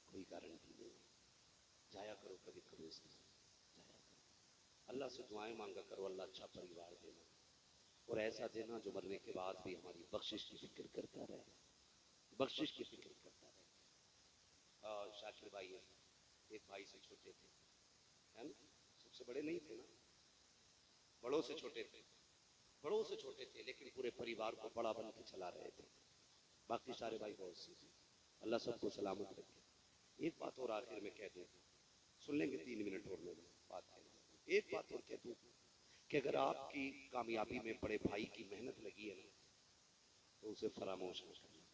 कोई गारंटी नहीं है। जाया करो कभी कभी उसमें, जाया करो, अल्लाह से दुआएं मांगा करो, अल्लाह अच्छा परिवार देना और ऐसा देना जो मरने के बाद भी हमारी बख्शिश की फिक्र करता रहे, बख्शिश की फिक्र करता रहे। शाकिर भाई है, एक भाई से छोटे थे, है ना, सबसे बड़े नहीं थे ना, बड़ों से छोटे थे, बड़ों से छोटे थे, लेकिन पूरे परिवार को बड़ा बन के चला रहे थे। बाकी सारे भाई बहुत से थे, अल्लाह सबको सलामत रखे। एक बात और आखिर में कह दूं, सुन लेंगे 3 मिनट और में बात करें। एक बात और कह दूं कि अगर आपकी कामयाबी में बड़े भाई की मेहनत लगी है ना, तो उसे फरामोश न करना।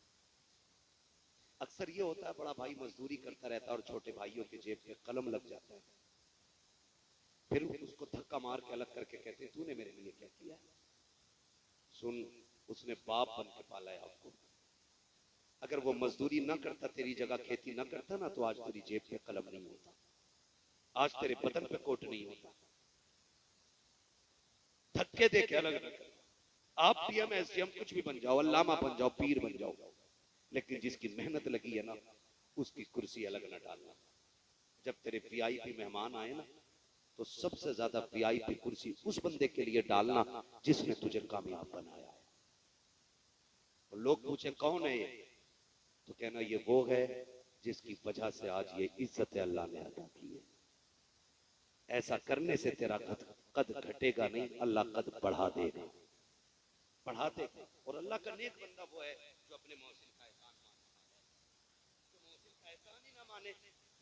अक्सर ये होता है बड़ा भाई मजदूरी करता रहता है और छोटे भाइयों के जेब में कलम लग जाता है, फिर उसको धक्का मार के अलग करके कहते हैं तूने मेरे लिए क्या किया? सुन, उसने बाप बन के पाला है आपको। अगर वो मजदूरी ना करता, तेरी जगह खेती ना करता ना, तो आज तेरी जेब पे कलम नहीं होता, आज तेरे बदन पे कोट नहीं होता। धक्के दे के अलग न करना। आप पीएम एसडीएम कुछ भी बन जाओ, अल्लामा बन जाओ, पीर बन जाओ, लेकिन जिसकी मेहनत लगी है ना, उसकी कुर्सी अलग न डालना। जब तेरे वीआईपी मेहमान आए ना, तो सबसे ज्यादा वीआईपी कुर्सी उस बंदे के लिए डालना जिसने तुझे कामयाब बनाया है। और लोग पूछे कौन है ये, तो कहना ये वो है जिसकी वजह से आज ये इज्जत अल्लाह ने अदा की है। ऐसा करने से तेरा कद घटेगा नहीं, अल्लाह कद बढ़ा देगा, बढ़ा देगा। और अल्लाह का नेक बंदा वो है जो अपने मौसिन का एहसान मानता है। जो मौसिन का एहसान ही ना माने,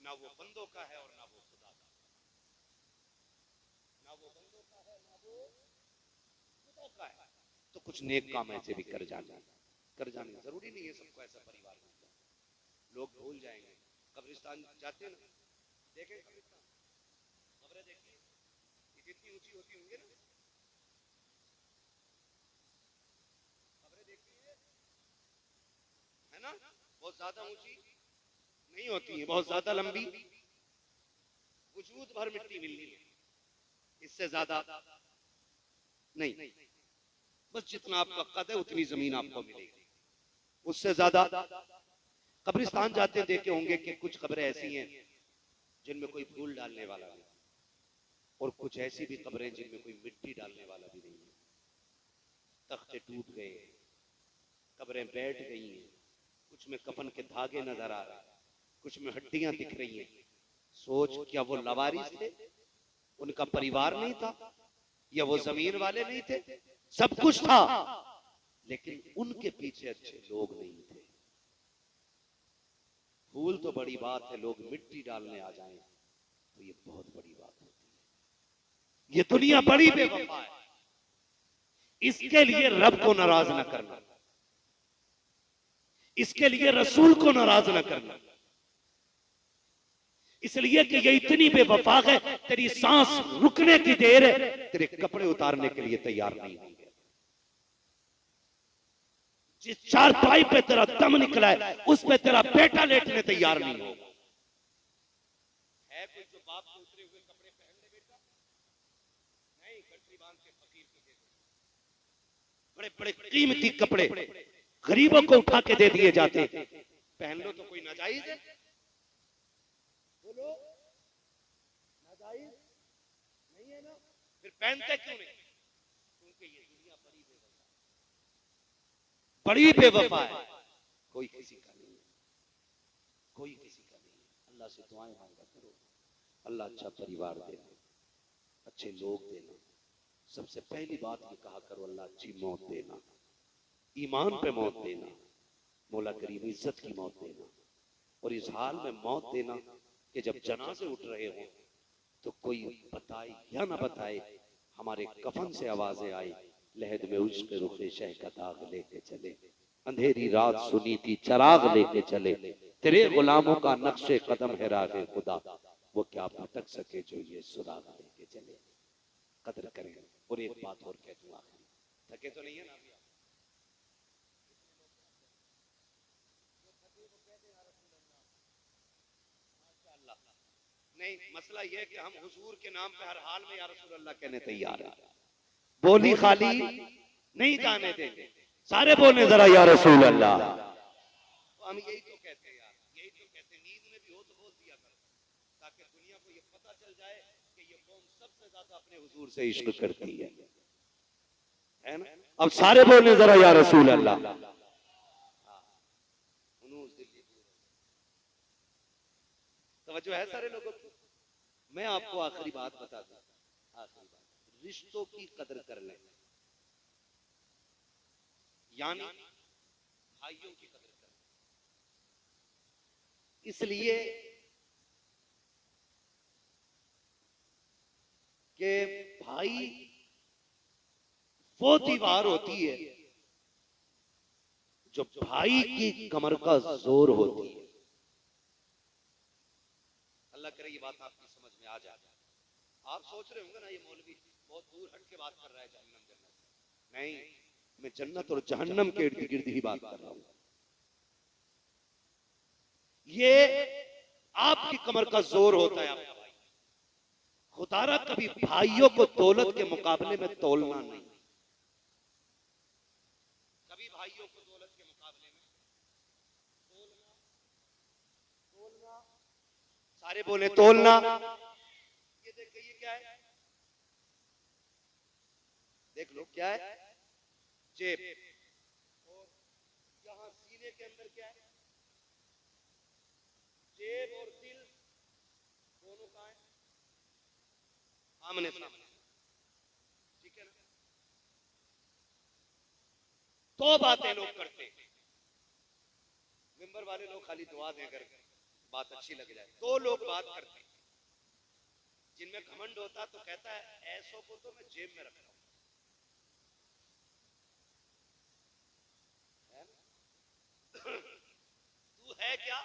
ना वो बंदों का है और ना वो खुदा का, ना वो बंदों का है ना वो खुदा का है। तो कुछ नेक काम ऐसे भी कर जाना, कर जाने जरूरी नहीं है सबको ऐसा परिवार मिल जाए। लोग भूल जाएंगे। कब्रिस्तान जाते हैं ना, देखें कब्रिस्तान, कब्रें देखिए, ये कितनी ऊंची होती होंगी ना, कब्रें देखिए, है ना, बहुत ज्यादा ऊंची नहीं होती है, बहुत ज्यादा लंबी, वजूद भर मिट्टी मिलनी है, इससे ज्यादा नहीं। बस जितना आपका कद है उतनी जमीन आपको मिलेगी, उससे ज्यादा। कब्रिस्तान जाते देखे होंगे कि कुछ कब्रें ऐसी हैं जिनमें कोई फूल डालने वाला नहीं, और कुछ ऐसी भी कब्रें जिनमें कोई मिट्टी डालने वाला भी नहीं है। तख्ते टूट गए, कब्रें बैठ गई हैं, कुछ में कफन के धागे नजर आ रहे हैं, कुछ में हड्डियां दिख रही हैं। सोच, क्या वो लवारिस थे? उनका परिवार नहीं था? या वो जमीन वाले नहीं थे? सब कुछ था, लेकिन उनके पीछे अच्छे लोग नहीं थे। फूल तो बड़ी बात है, लोग मिट्टी डालने आ जाएं तो ये बहुत बड़ी बात होती है। ये दुनिया बड़ी बेवफा है, इसके लिए रब को नाराज ना करना, इसके लिए रसूल को नाराज ना करना, इसलिए कि ये इतनी बेवफा है, तेरी सांस रुकने की देर है, तेरे कपड़े उतारने के लिए तैयार नहीं होंगे। जिस चारपाई पे तेरा दम निकला है, उस पे तेरा बेटा लेटने तैयार नहीं होगा। है कोई जो बाप के उतरे हुए कपड़े पहन ले बेटा? नहीं, गठरी बांध के फकीर को दे दे। बड़े बड़े कीमती कपड़े गरीबों को उठा के दे दिए जाते, पहन लो तो कोई नाजायज है? बोलो, नाजायज? पहनते क्यों नहीं? क्योंकि ये दुनिया बड़ी बेवफा है, कोई किसी का नहीं है, कोई किसी का नहीं है। अल्लाह से दुआएं मांगा करो, अल्लाह अच्छा परिवार देना, अच्छे लोग देना। सबसे पहली बात ये कहा करो, अल्लाह अच्छी मौत देना, ईमान पे मौत देना, मौला करीम इज्जत की मौत देना। और इस हाल में मौत देना कि जब जनाजे उठ रहे हो तो कोई बताए या ना बताए, हमारे कफन से आवाजें आई, लहद में उश्क रुखे शह का दाग लेके चले, अंधेरी रात सुनी थी चराग लेके चले, तेरे गुलामों का नक्शे कदम है राहे खुदा, वो क्या भटक सके जो ये सुराग लेके चले। कदर करें। और एक बात और कह दूं आखिरी, थके तो नहीं है ना अभी आप? नहीं, मसला यह है कि हम हुजूर के नाम पे हर हाल में या रसूल अल्लाह कहने तैयार हैं, बोली खाली नहीं जाने देंगे, सारे बोले जरा या रसूल अल्लाह। तो हम यही तो कहते हैं यार, यही तो कहते हैं, नींद में भी हो तो बोल दिया करो, ताकि दुनिया को ये पता चल जाए कि ये कौम सबसे ज्यादा अपने हुजूर से इश्क करती है ना? अब सारे बोले जरा या रसूल अल्लाह। तवज्जो है सारे लोगों की? मैं आपको आखिरी बात बता दूं, आखिरी बात, रिश्तों की कदर कर लें, यानी भाइयों की कदर कर लें। इसलिए कि भाई वो दीवार होती है जो भाई की कमर का जोर होती है। अल्लाह करे ये बात आपकी समझ में आ जाए। आप सोच रहे होंगे ना ये मौलवी बहुत दूर हट के बात कर रहा है जहन्नम जन्नत। नहीं, मैं जन्नत और जहन्नम के इर्द गिर्द ही बात कर रहा हूं। ये आपकी कमर का जोर होता है आपका भाई। खुदारा कभी भाइयों को दौलत के मुकाबले में तोलना नहीं, कभी भाइयों को दौलत के मुकाबले में तोलना, सारे बोले तोलना। ये देखिए ये क्या है, देख लो क्या है, जेब, और यहां सीने के अंदर क्या है, जेब और दिल दोनों कहां है, आमने सामने, ठीक है ना? दो बातें लोग करते हैं, मेंबर वाले लोग खाली दुआ देकर बात अच्छी लग जाए। दो लोग बात करते हैं, जिनमें घमंड होता तो कहता है ऐसों को तो मैं जेब में रखता हूं, तू है क्या,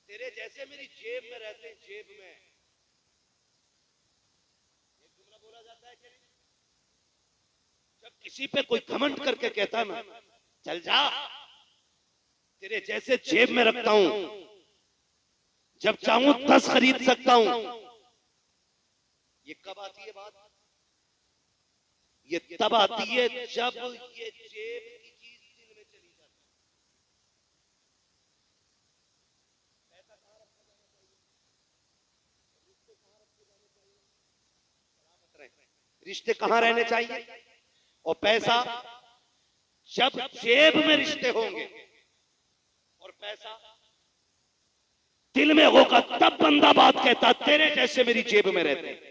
तेरे जैसे मेरी जेब में रहते हैं, जेब में। एक जुमला बोला जाता है कि नहीं, जब किसी पे कोई घमंड करके कहता ना चल जा, तेरे जैसे जेब में रखता हूं, जब चाहूं 10 खरीद सकता हूं। ये कब आती है बात? ये तब आती है जब ये जेब की चीज दिल में चली जाती है। पैसा कहां रखा जाना चाहिए, रिश्ते कहां रखे जाने चाहिए, सलामत रहे, रिश्ते कहां रहने चाहिए। और पैसा जब जेब में रिश्ते होंगे और पैसा दिल में होगा, तब बंदा बात कहता तेरे जैसे मेरी जेब में रहते।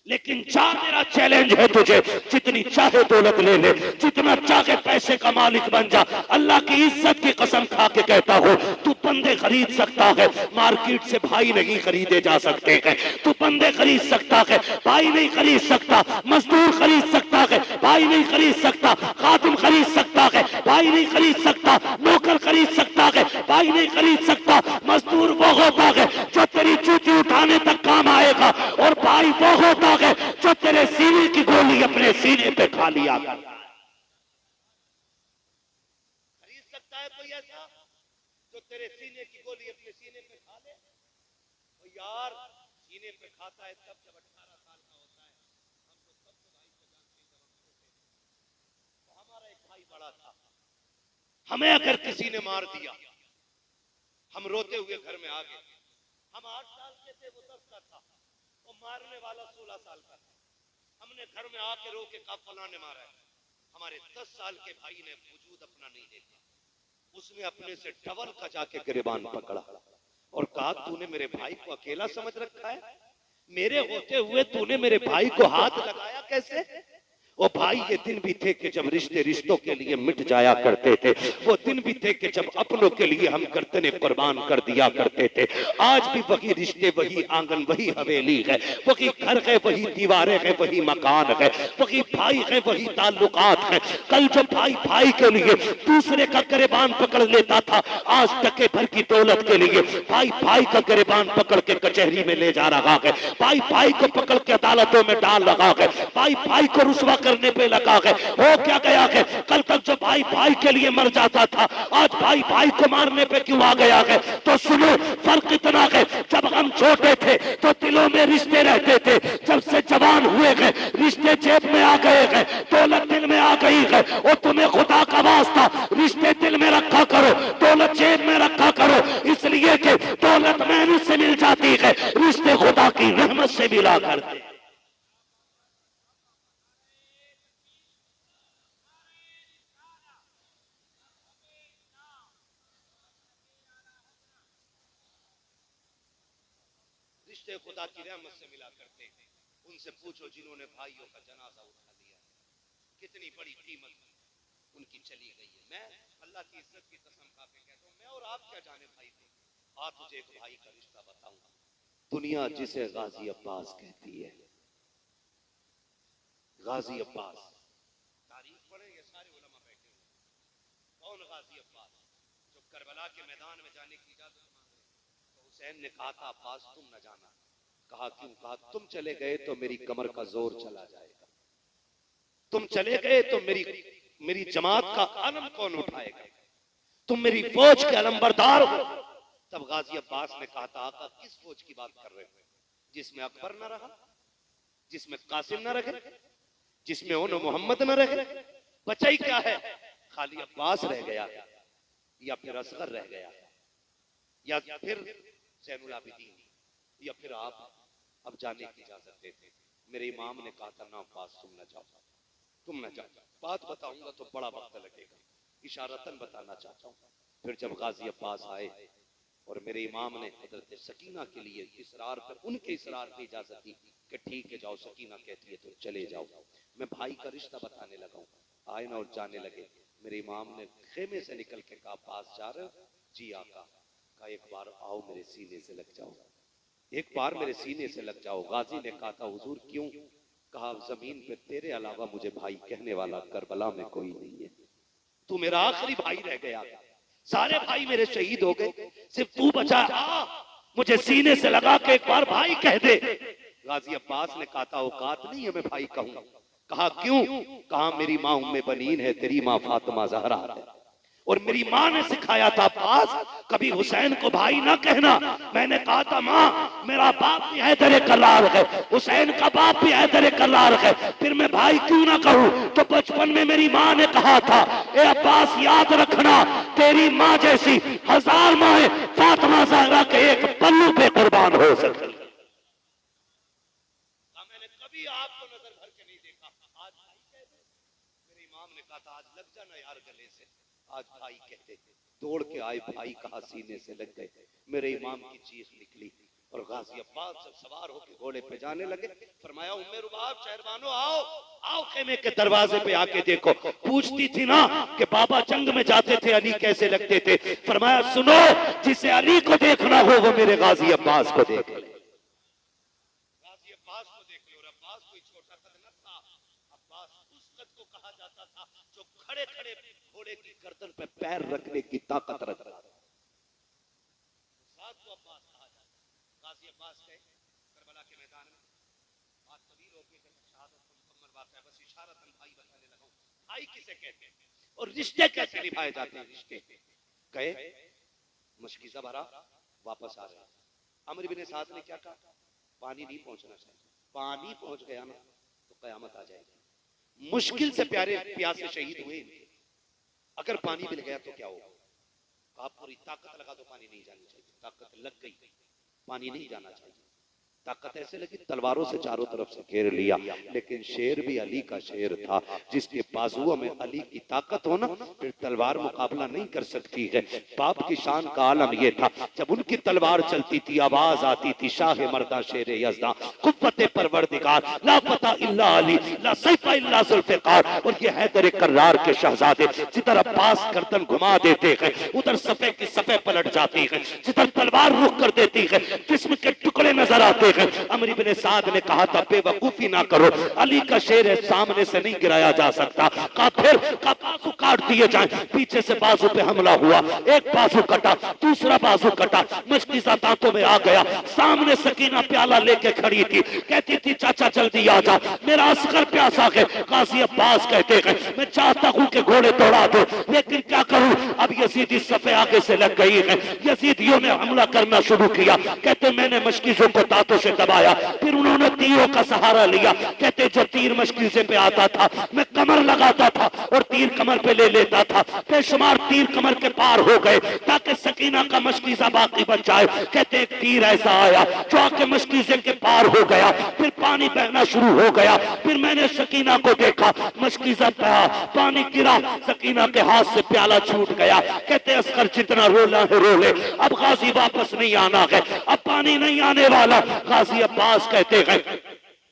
लेकिन जा, मेरा चैलेंज है तुझे, जितनी चाहे दौलत ले ले, जितना चाहे पैसे का मालिक बन जा, अल्लाह की इज्जत की कसम खा के कहता हो, तू बंदे खरीद सकता है, मार्केट से भाई नहीं खरीदे जा सकते हैं। तू बंदे खरीद सकता है, भाई नहीं खरीद सकता। मजदूर खरीद सकता है, भाई नहीं खरीद सकता। खादिम खरीद सकता है, भाई नहीं खरीद सकता। नौकर खरीद सकता है, भाई नहीं खरीद सकता। मजदूर वो होता है जो तेरी जूती उठाने तक काम आएगा, और भाई वो होता है जो तेरे सीने की गोली अपने सीने पे खा लिया। खरीद सकता है कोई ऐसा जो तेरे सीने की गोली अपने सीने पे खा ले? तो यार सीने पे खाता है तब जब 18 साल का होता है। हम तो तब तो भाई को जानते हैं जब हम छोटे थे। तो हमारा एक भाई बड़ा था, हमें अगर किसी ने मार दिया, हम रोते हुए घर में आ गए। हम 8 साल के थे, वो 10 का था, और मारने वाला 16 साल का था। हमने घर में आके रोके कहा फलां ने मारा है। हमारे 10 साल के भाई ने वजूद अपना नहीं देखा, उसने अपने से डबल का जाके गिरबान पकड़ा और कहा तूने मेरे भाई को अकेला समझ रखा है, मेरे होते हुए तूने मेरे भाई को हाथ लगाया कैसे? वो भाई ये दिन भी थे कि जब रिश्ते रिश्तों के लिए मिट जाया करते थे, वो दिन भी थे कि जब अपनों के लिए हम गर्दने कुर्बान कर दिया करते थे। आज भी वही रिश्ते, वही आंगन, वही हवेली है, वही घर है, वही दीवारें है, वही मकान है, वही भाई है, वही ताल्लुकात है। कल जो भाई भाई के लिए दूसरे का गिरबान पकड़ लेता था, आज टके भर की दौलत के लिए भाई भाई का गिरबान पकड़ के कचहरी में ले जा रहा है, भाई भाई को पकड़ के अदालतों में डाल रहा है, भाई भाई को रुसवा करने पे लगा है। हो क्या गया है? कल तक जो भाई भाई के लिए मर जाता था, आज भाई भाई को मारने पे क्यों आ गया है? तो सुनो, फर्क इतना है, जब हम छोटे थे तो दिलों में रिश्ते रहते थे, जब से जवान हुए हैं रिश्ते जेब में आ गए हैं, दौलत दिल में आ गई है। और तुम्हें खुदा का वास्ता रिश्ते दिल में रखा करो, दौलत जेब में रखा करो, इसलिए कि दौलत मेहनत से मिल जाती है, रिश्ते खुदा की रहमत से मिला करते। रिश्ते खुदा की रहमत से मिला करते हैं। उनसे पूछो जिन्होंने भाइयों का जनाजा उठा लिया, कितनी बड़ी कीमत उनकी चली गई है। मैं अल्लाह की इज्जत की कसम खा के कहता हूँ, मैं और आप क्या जाने भाई थे। आज तुझे एक भाई का रिश्ता बताऊंगा, दुनिया जिसे गाजी अब्बास कहती है। गाजी अब्बास, तारीख पढ़ेंगे सारे उलमा बैठे हुए। कौन गाजी अब्बास? जो करबला के मैदान में जाने की इजाजत मांग रहे। तो हुसैन ने कहा था अब्बास तुम न जाना। कहा क्यों? कहा तुम चले गए तो मेरी कमर का जोर चला जाएगा, तुम चले गए तो मेरी जमात का आलम कौन उठाएगा, तुम मेरी फौज के अलमबरदार हो। तब गाजी अब्बास ने कहा था आका किस फौज की बात कर रहे हो? जिसमें अकबर न रहा, जिसमें कासिम न रहे, जिसमें उन मोहम्मद न रहे, बचा ही क्या है? खाली अब्बास रह गया, या फिर असगर रह गया, या फिर ज़ैनुल आबिदीन, या फिर आप अब जाने की इजाजत देते। मेरे इमाम ने कहा था ना अब्बास तुम न जाओ, तुम न जाओ। बात बताऊंगा तो बड़ा वक्त लगेगा, इशारतन बताना चाहता हूँ। फिर जब गाजी अब्बास आए और मेरे इमाम ने हजरत सकीना के लिए इसरार पर, उनके इसरार पे इजाजत दी कि ठीक है जाओ, सकीना कहती है तो चले जाओ। मैं भाई का रिश्ता बताने लगा हूँ, आए ना और जाने लगे। मेरे इमाम ने खेमे से निकल के कहा पास जा रहे हो? जी आका। कहा एक बार आओ मेरे सीने से लग जाओ, एक बार मेरे सीने से लग जाओ। गाजी ने कहा था हुजूर क्यों? कहा जमीन पे तेरे अलावा मुझे भाई कहने वाला करबला में कोई नहीं है, तू मेरा आखिरी भाई रह गया, सारे भाई मेरे शहीद हो गए, सिर्फ तू बचा। मुझे सीने से लगा के एक बार भाई कह दे। गाजी अब्बास ने कहा था औकात नहीं है मैं भाई कहूं। कहा क्यों? कहा मेरी माँ उम्मे बनीन है, तेरी माँ फातिमा ज़हरा है, और मेरी माँ ने सिखाया था अब्बास कभी हुसैन को भाई ना कहना। मैंने कहा था माँ मेरा बाप भी हैदर करार है, हुसैन का बाप भी हैदर करार है, फिर मैं भाई क्यों ना कहूँ? तो बचपन में मेरी माँ ने कहा था ए अब्बास याद रखना तेरी माँ जैसी 1000 माएं फातिमा ज़हरा के एक पल्लू पे कुर्बान हो सकती। मैंने कभी आपको नजर भर के नहीं देखा, आज भाई कहते। मेरे इमाम ने कहा था आज लग जाना यार गले से, आज भाई कहते। दौड़ के आए, भाई कहा सीने से लग गए। मेरे इमाम की चीख निकली और गाजी अब्बास जब सवार होकर घोड़े पे जाने लगे, फरमाया उम्मे रुबाब शहरबानो आओ आओ, खेमे के दरवाजे पे आके देखो। पूछती थी ना कि बाबा जंग में जाते थे अली कैसे लगते थे, फरमाया सुनो जिसे अली को देखना हो वो मेरे गाजी अब्बास को देख ले। गाजी अब्बास को देख ले। और अब्बास कोई छोटा कद न था, अब्बास उस कद को कहा जाता था जो खड़े खड़े घोड़े की गर्दन पे पैर रखने की ताकत रखता था। साथ को अब्बास कहा जाता। गाजी अब्बास गए करबला के मैदान में, बात तवील हो गई, शहादत का मुकम्मल वाक़या, बस इशारतन भाई बताने लगा हूं। भाई किसे कहते हैं और रिश्ते कैसे निभाए जाते हैं। रिश्ते गए, मुश्किज़ा भरा, वापस आ रहे। अमर बिन साद ने क्या कहा? पानी नहीं पहुंचना चाहिए, पानी पहुंच गया ना तो कयामत आ जाएगी। मुश्किल से प्यारे प्यासे शहीद हुए, अगर पानी मिल गया तो क्या होगा? आप पूरी ताकत लगा दो, पानी नहीं जानी चाहिए। ताकत लग गई, पानी नहीं जाना चाहिए। ताकत ऐसे लगी तलवारों से चारों तरफ से घेर लिया, लेकिन शेर भी अली का शेर था। जिसके बाजुओं में अली की ताकत हो ना, फिर तलवार मुकाबला नहीं कर सकती है। बाप की शान का आलम यह था, जब उनकी तलवार चलती थी आवाज आती थी शाह मर्दा शेर यज़दा कुव्वते परवरदिगार ला फता इल्ला अली ला सैफा इल्ला जुल्फ़िकार। और ये हैदर कर्रार के शहजादे जिधर अब्बास गर्दन घुमा देते हैं उधर सफे की सफे पलट जाती है, जिधर तलवार रुख कर देती है जिस्म के टुकड़े नजर आते हैं। अमर इब्ने साद ने कहा था बेवकूफी ना करो, अली का शेर है सामने से नहीं गिराया जा सकता। कहा फिर का बाजू काट दिए जाए। पीछे से बाजू पे हमला हुआ, एक बाजू कटा, दूसरा बाजू कटा, मशकीज़ा दांतों में आ गया। सामने सकीना प्याला लेके खड़ी थी, कहती थी चाचा जल्दी आ जा, मेरा अस्कर प्यासा है। गाजी अब्बास कहते हैं मैं चाहता हूं कि घोड़े दौड़ा दो, लेकिन क्या करूं, अब यजीदी सफे आगे से लग गई है। यजीदियों ने हमला करना शुरू किया। कहते मैंने मशकीज़ों को दांतों से दबाया, फिर उन्होंने तीरों का सहारा लिया। कहते जो तीर मशकीज़े पे आता था मैं कमर लगाता था और तीर कमर पे ले लेता था। बेशुमार तीर कमर के पार हो गए ताकि सकीना का मशकीज़ा बाकी बच जाए। कहते एक तीर ऐसा आया जो आके मशकीज़े के पार हो गया, फिर पानी बहना शुरू हो गया। फिर मैंने सकीना को देखा, मशकीज़ा बहा, पानी गिरा, सकीना के हाथ से प्याला छूट गया। कहते अस्कर जितना रोला है रोले, अब गाजी वापस नहीं आना है, अब पानी नहीं आने वाला। गाजी अब्बास कहते हैं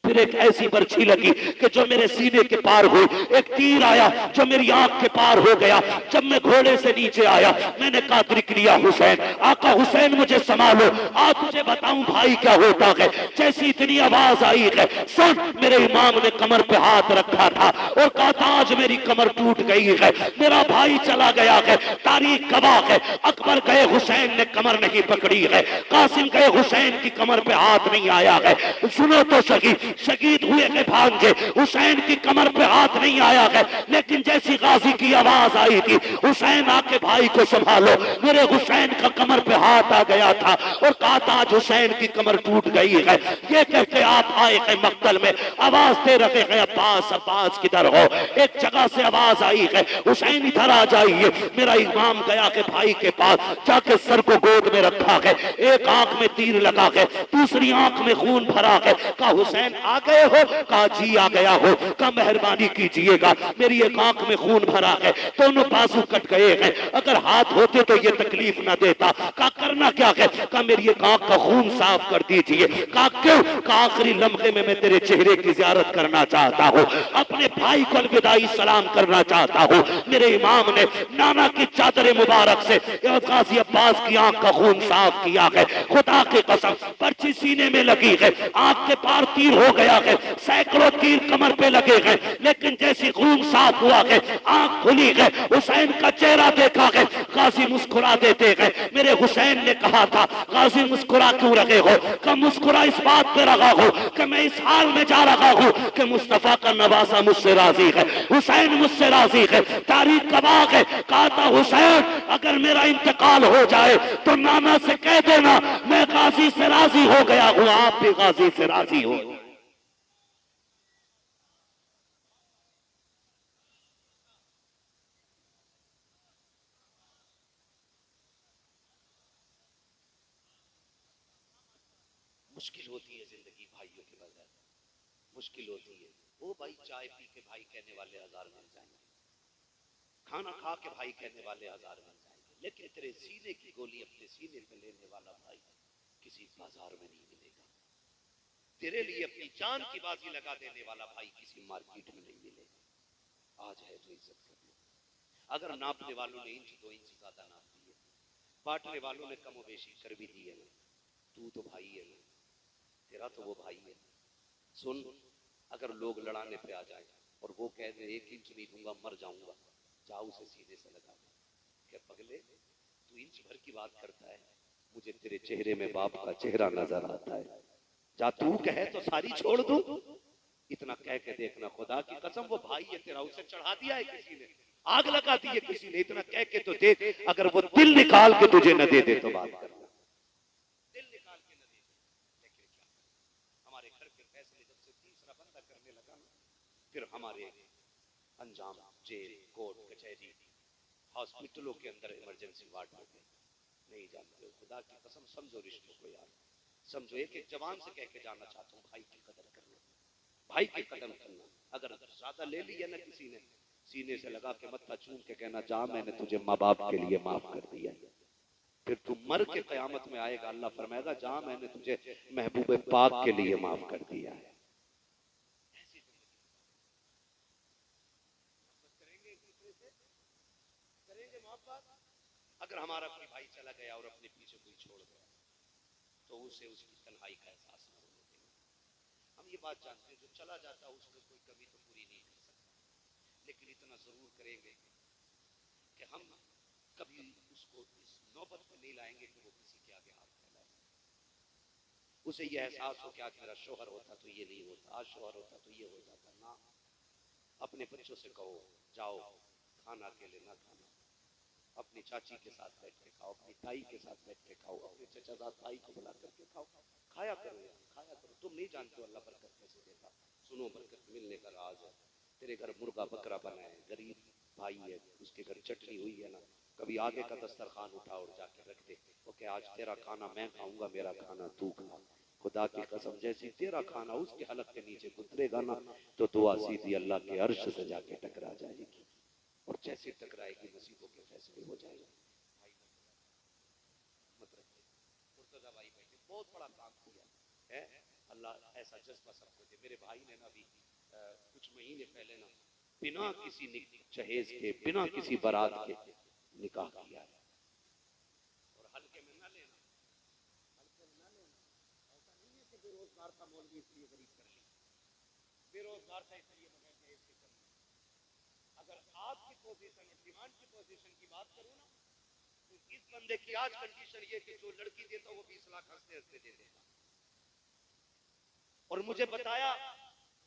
फिर एक ऐसी बर्छी लगी कि जो मेरे सीने के पार हुई, एक तीर आया जो मेरी आंख के पार हो गया। जब मैं घोड़े से नीचे आया मैंने कहा क्रिया हुसैन, आका हुसैन मुझे संभालो, आज तुझे बताऊं भाई क्या होता है। जैसी इतनी आवाज आई है सुन, मेरे इमाम ने कमर पे हाथ रखा था और कहा था आज मेरी कमर टूट गई है, मेरा भाई चला गया है। तारीख गवाह है, अकबर गए हुसैन ने कमर नहीं पकड़ी है, कासिम गए हुसैन की कमर पे हाथ नहीं आया है। सुनो तो सही, शहीद हुए के भांजे हुसैन की कमर पे हाथ नहीं आया है, लेकिन जैसी गाजी की आवाज आई थी हुसैन आके भाई को संभालो, मेरे हुसैन का कमर पे हाथ आ गया था और कहा था आज हुसैन की कमर टूट गई है। ये कहते आप आए हैं मक्तल में, आवाज दे रहे हैं अब्बास अब्बास किधर हो। एक जगह से आवाज आई है हुसैन इधर आ जाइए। मेरा इमाम गया के भाई के पास जाके सर को गोद में रखा है, एक आंख में तीर लगा है, दूसरी आंख में खून भरा है। कहा हुसैन आ गए हो? कहा जी आ गया हो। कहा मेहरबानी कीजिएगा, मेरी एक आंख में खून भरा है, दोनों बाजू कट गए हैं, अगर हाथ होते तो ये तकलीफ ना देता। कहा करना क्या है? कहा मेरी एक आंख का खून साफ कर दीजिए। कहा क्यों? कहा आखिरी लम्हे में मैं तेरे चेहरे की जियारत करना चाहता हूँ, अपने भाई को अलविदाई सलाम करना चाहता हूँ। मेरे इमाम ने नाना की चादर मुबारक से गाजी अब्बास की आंख का खून साफ किया है। खुदा की कसम पर्ची सीने में लगी है, आंख के पार तीर हो गया है, सैकड़ों तीर कमर पे लगे हैं, लेकिन जैसी खून साफ हुआ है आंख खुली है, हुसैन का चेहरा देखा है, गाजी मुस्कुरा देते हैं। मेरे हुसैन ने कहा था गाजी मुस्कुरा क्यों रहे हो? कि मुस्कुरा इस बात पे रहा हो कि मैं इस हाल में जा रहा हूं कि मुस्तफा का नवासा मुझसे राजी है, हुसैन मुझसे राजी है। तारीख गवाह है, कहा था हुसैन अगर मेरा इंतकाल हो जाए तो नाना से कह देना मैं गाजी से राजी हो गया हूं, आप भी गाजी से राजी हो। मुश्किल होती है जिंदगी भाइयों के बगैर, मुश्किल होती है। वो भाई चाय पी के भाई कहने वाले हजार मिल जाएंगे, खाना खा के भाई कहने वाले हजार मिल जाएंगे, लेकिन तेरे सीने की गोली अपने सीने पे लेने वाला भाई किसी बाजार में नहीं मिलेगा। तेरे लिए अपनी जान की बाजी लगा देने वाला भाई किसी मार्केट में नहीं मिलेगा। आज है तो इज्जत कर लो। अगर नापने वालों ने इंच 2 इंच ज्यादा नाप दिए, बांटने वालों ने कम बेशी कर भी दिए ना, तू तो भाई है ना, तेरा तो वो भाई है। सुन, अगर लोग लड़ाने पे आ जाए और वो कह दे 1 इंच नहीं दूंगा मर जाऊंगा, जाओ उसे सीधे से लगा दे। क्या पगले तू इंच भर की बात करता है, मुझे तेरे चेहरे में बाप का चेहरा नजर आता है, जा तू कहे तो सारी छोड़ दूं। इतना कह के देखना, खुदा की कसम वो भाई है तेरा, उसे चढ़ा दिया है किसी ने, आग लगा दी है किसी ने, इतना कह के तो देख, अगर वो दिल निकाल के तुझे न दे दे तो बात करना, दिल निकाल के न दे दे। लेकिन क्या हमारे घर के फैसले जब से तीसरा बंदा करने लगा ना, फिर हमारे अंजाम जेल कोर्ट कचहरी हॉस्पिटलों के अंदर इमरजेंसी वार्ड में नहीं जानते हो। खुदा की कसम समझो रिश्तों को यार, समझो, एक जवान से कह के जाना चाहता हूँ, भाई की कदर करना, भाई की कदर करना। अगर ज्यादा ले लिया ना किसी ने, सीने से लगा के मत्था चूम के कहना, जा मैंने तुझे माँ बाप के लिए माफ कर दिया। फिर तू मर के कयामत में आएगा, अल्लाह फरमाएगा, जा मैंने तुझे महबूब पाक के लिए माफ कर दिया है। अगर हमारा कोई भाई चला गया और अपने पीछे कोई छोड़ गया तो उसे उसकी तन्हाई का एहसास न होने देना। हम ये बात जानते हैं, जो चला जाता है उसमें कोई कमी तो पूरी नहीं कर सकता, लेकिन इतना जरूर करेंगे कि हम कभी उसको इस नौबत में नहीं लाएंगे कि वो किसी के आगे हाथ फैलाए। उसे ये एहसास हो कि आज मेरा शोहर होता तो ये नहीं होता, आज शोहर होता तो ये हो जाता ना। अपने बच्चों से कहो, जाओ खाना अकेले ना खाना, अपनी चाची के साथ बैठ के खाओ, अपनी ताई के साथ बैठ के खाओ, अपने चचाजाद भाई को बुला करके खाओ, खाया करो यार, खाया करो। तुम नहीं जानते हो अल्लाह बरकत कैसे देता। सुनो, बरकत मिलने का राज है। तेरे घर मुर्गा बकरा बना है, गरीब भाई है, उसके घर चटनी हुई है ना, कभी आगे का दस्तरखान उठा और जाके रख दे, ओके आज तेरा खाना मैं खाऊंगा, मेरा खाना तू खा। खुदा की कसम, जैसी तेरा खाना उसके हलक के नीचे गुजरेगा ना, तो दुआ सीधी अल्लाह के अर्श से जाके टकरा जाएगी, और जैसे टकराएगी नसीबों के फैसले हो जाएंगे। मुर्तजा भाई बैठे, बहुत बड़ा काम किया है, अल्लाह ऐसा जज्बा सबको दे। मेरे भाई ने ना भी कुछ महीने पहले ना बिना किसी जहेज के, बिना किसी बारात के निकाह किया है। और हल्के में ना लेना, हल्के में ना लेना। ऐसा नहीं है कि बेरोजगार था मौलवी इसलिए गरीब कर ली, बेरोजगार था इसलिए बगैर जहेज के कर ली। अगर आपकी पोजीशन और डिमांड की पोजीशन की बात करूं ना, तो इस बंदे की आज कंडीशन ये कि जो लड़की देता वो 20 लाख हंसते हंसते दे देगा। और मुझे बताया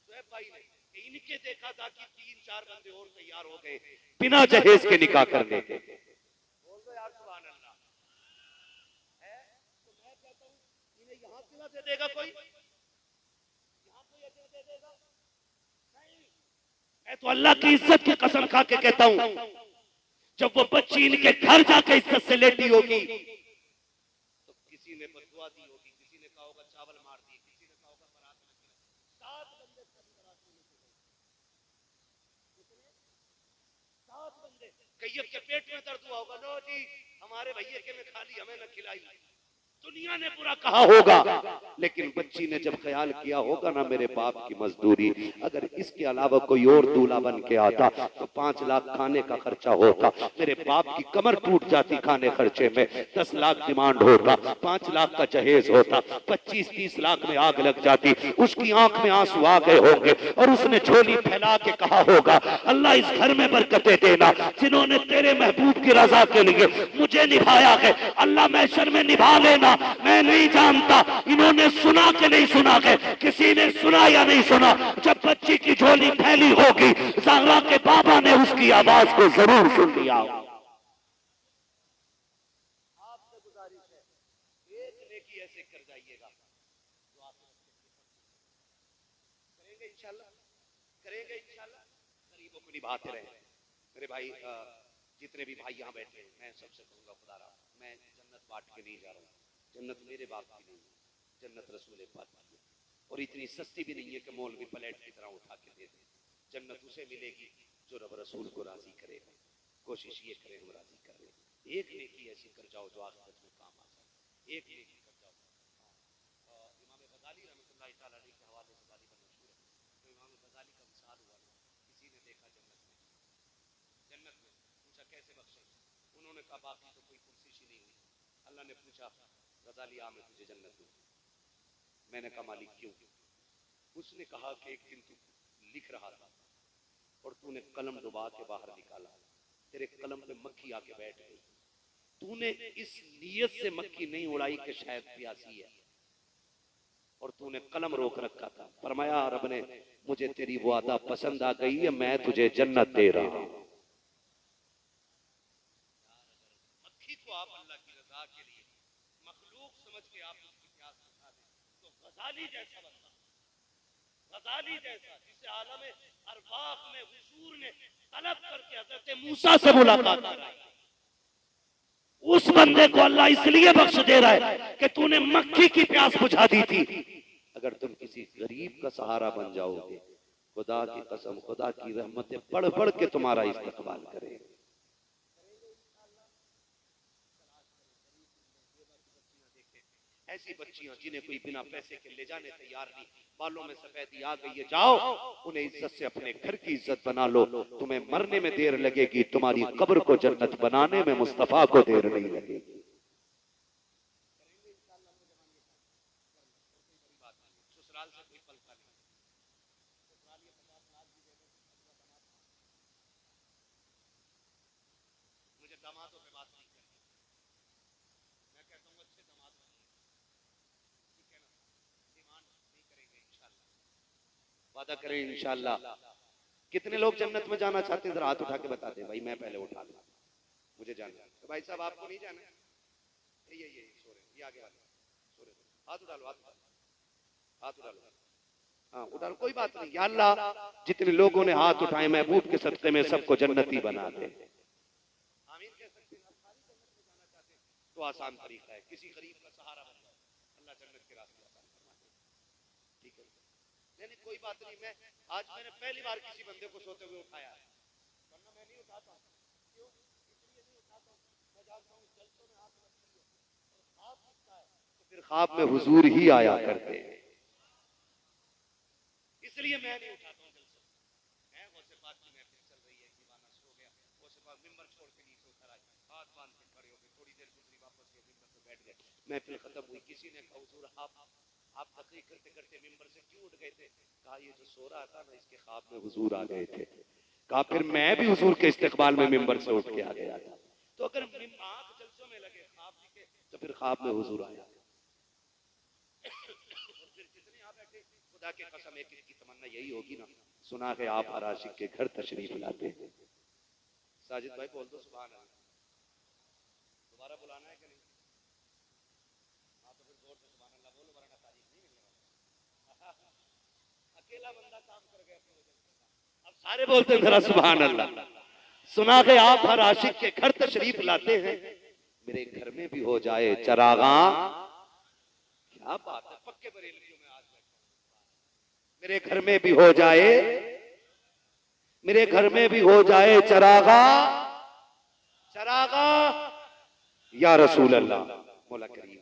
शुएब भाई ने कि इनके देखा था कि 3-4 बंदे और तैयार हो गए बिना जहेज के निकाह करने के। बोल दो यार सुभान अल्लाह है। तो मैं कहता हूं, इन्हें यहां क्यों दे देगा कोई, यहां कोई अजर दे देगा नहीं। मैं तो अल्लाह की इज्जत की कसम खा के कहता हूं, जब वो बच्ची इनके घर जाके इज्जत से लेटी होगी तो किसी ने बददुआ दी होगी, किसी ने कहा होगा चावल मार दिए, किसी ने कहा होगा बारात में 7 बंदे बारात में कितने 7 बंदे कैयब के पेट में दर्द हुआ होगा, लो जी हमारे भैया के में खाली हमें न खिलाई। दुनिया ने बुरा कहा होगा, लेकिन बच्ची ने जब ख्याल किया होगा ना, मेरे बाप की मजदूरी, अगर इसके अलावा कोई और दूल्हा बन के आता तो 5 लाख खाने का खर्चा होता, मेरे बाप की कमर टूट जाती खाने खर्चे में, 10 लाख डिमांड होता, 5 लाख का जहेज होता, 25-30 लाख में आग लग जाती, उसकी आंख में आंसू आ गए होंगे और उसने झोली फैला के कहा होगा, अल्लाह इस घर में बरकतें देना, जिन्होंने तेरे महबूब की रजा के लिए मुझे निभाया है, अल्लाह महशर में निभा लेना। मैं नहीं जानता इन्होंने सुना कि नहीं सुना है, किसी ने सुना या नहीं सुना, जब बच्ची की झोली फैली होगी ज़हरा के बाबा ने उसकी आवाज को जरूर सुन लिया। आपसे गुजारिश है, एक नेकी ऐसे कर जाइएगा तो आप करेंगे इंशाल्लाह, करेंगे इंशाल्लाह, गरीबों को निभाते रहे। मेरे भाई जितने भी भाई यहाँ बैठे हैं, मैं सबसे कहूंगा, खुदा रहा, मैं जन्नत बांट के नहीं जा रहा हूँ, जन्नत मेरे बाप की नहीं, जन्नत रसूल पाक की है, और इतनी सस्ती भी नहीं है कि मौलवी प्लेट की तरह उठा के दे दे। जन्नत उसे मिलेगी जो रब रसूल को राजी करेगा। कोशिश ये करें हम राजी कर रहे हैं, एक नेकी ऐसी कर जाओ जो आखिरत में काम आ जाए, एक नेकी कर जाओ। इमाम गजाली रहमतुल्लाह तआला अलैहि के हवाले से गालिबन मशहूर है, तो इमाम गजाली का मिसाल हुआ, किसी ने देखा जन्नत में पूछा कैसे बख्शे, उन्होंने कहा बाकी तो कोई कोशिश ही नहीं हुई। अल्लाह ने पूछा गजाली आ मैं तुझे जन्नत दूं, मैंने कहा मालिक क्यों? उसने कहा कि एक दिन तू लिख रहा था और तूने कलम डुबा के बाहर निकाला, तेरे कलम पे मक्खी आके बैठ गई, तूने इस नियत से मक्खी नहीं उड़ाई कि शायद प्यासी है, और तूने कलम रोक रखा था। फरमाया रब ने मुझे तेरी वो अदा पसंद आ गई है, मैं तुझे जन्नत दे रहा हूं। मक्खी को आप अल्लाह की रजा के लिए मखलूक समझ के आप उसकी प्यास बुझा दें, तो गजाली जैसा बंदा, गजाली जैसा जिसे आलम अरवाह में हुजूर ने तलब करके हजरत मूसा से मुलाकात कराई, उस बंदे को अल्लाह इसलिए बख्श दे रहा है कि तूने मक्खी की प्यास बुझा दी थी। अगर तुम किसी गरीब का सहारा बन जाओगे, खुदा की कसम, खुदा की रहमतें बढ़ बढ़ के तुम्हारा इस्तकबाल करे। ऐसी बच्चियां जिन्हें कोई बिना पैसे के ले जाने तैयार नहीं, बालों में सफेदी आ गई है, जाओ उन्हें इज्जत से अपने घर की इज्जत बना लो। तुम्हें मरने में देर लगेगी, तुम्हारी कब्र को जन्नत बनाने में मुस्तफा को देर नहीं लगेगी। ससुराल से कोई पलका नहीं, ससुराल ये 50 लाख भी देने से मुझे दामादों पे बात नहीं करनी। मैं कहता हूँ अच्छे दामाद बनिए, ठीक है ना, डिमांड नहीं करेंगे इंशाल्लाह, वादा करें इंशाल्लाह। कितने लोग जन्नत में जाना चाहते हैं, जरा हाथ उठा के बता दें भाई, मैं पहले उठा लूं, मुझे जाना है। तो भाई साहब आपको नहीं जाना है, ये सो रहे, ये आगे वाले सो रहे, हाथ उठा लो, हाथ उठा लो, हाँ उठा लो, कोई बात नहीं। या अल्लाह जितने लोगों ने हाथ उठाए महबूब के सदक़े में सबको जन्नती बना दे। आमीन कह सकते हैं। सारी जन्नत में जाना चाहते हैं तो आसान तरीका है, किसी गरीब का सहारा बन जाओ, अल्लाह जन्नत के रास्ते आसान फरमा दे, ठीक है। नहीं कोई बात नहीं, मैं आज मैंने पहली बार किसी बंदे को सोते हुए उठाया है, वरना मैं नहीं उठाता। क्यों? इसलिए नहीं उठाता हूं, मैं जानता हूं जलसों में हाथ रखती है और ख्वाब दिखता है तो फिर ख्वाब में हुजूर ही आया करते हैं, इसलिए मैं नहीं उठाता हूं जलसों। मैं गौसे पाक की महफिल चल रही है, दीवाना सो गया, गौसे पाक मिंबर छोड़ के नीचे उतर आए, हाथ बांध के खड़े हो गए, थोड़ी देर गुजरी, वापस गए मिंबर पे बैठ गए, महफिल खत्म हुई। किसी ने कहा हुजूर आप तकरीर करते करते मिंबर से क्यों उठ गए थे? कहा ये जो सो रहा था ना, इसके ख्वाब में हुजूर आ गए थे। कहा फिर मैं भी हुजूर के इस्तकबाल में मिंबर से उठ के आ गया था। तो अगर आंख जलसों में लगे, ख्वाब दिखे, तो फिर ख्वाब में हुजूर आया। और फिर जितने आप बैठे, खुदा के कसम एक की तमन्ना यही होगी ना, सुना है आप हर आशिक के घर तशरीफ लाते हैं। साजिद भाई बोल दो सुभान अल्लाह। दोबारा बुलाना है कि नहीं? हाँ तो फिर जोर से सुभान अल्लाह बोलो, वरना तारीफ नहीं मिलने वाला। अकेला बंदा काम कर गया अपनी वजह से, अब सारे बोलते हैं जरा सुभान अल्लाह। सुना है आप हर आशिक के घर तशरीफ लाते हैं, मेरे घर में भी हो जाए चरागा। क्या बात है, पक्के बरेलियों में आज मेरे घर में भी हो जाए, मेरे घर में भी हो जाए चरागा, चरागा या रसूल अल्लाह। मौला करीम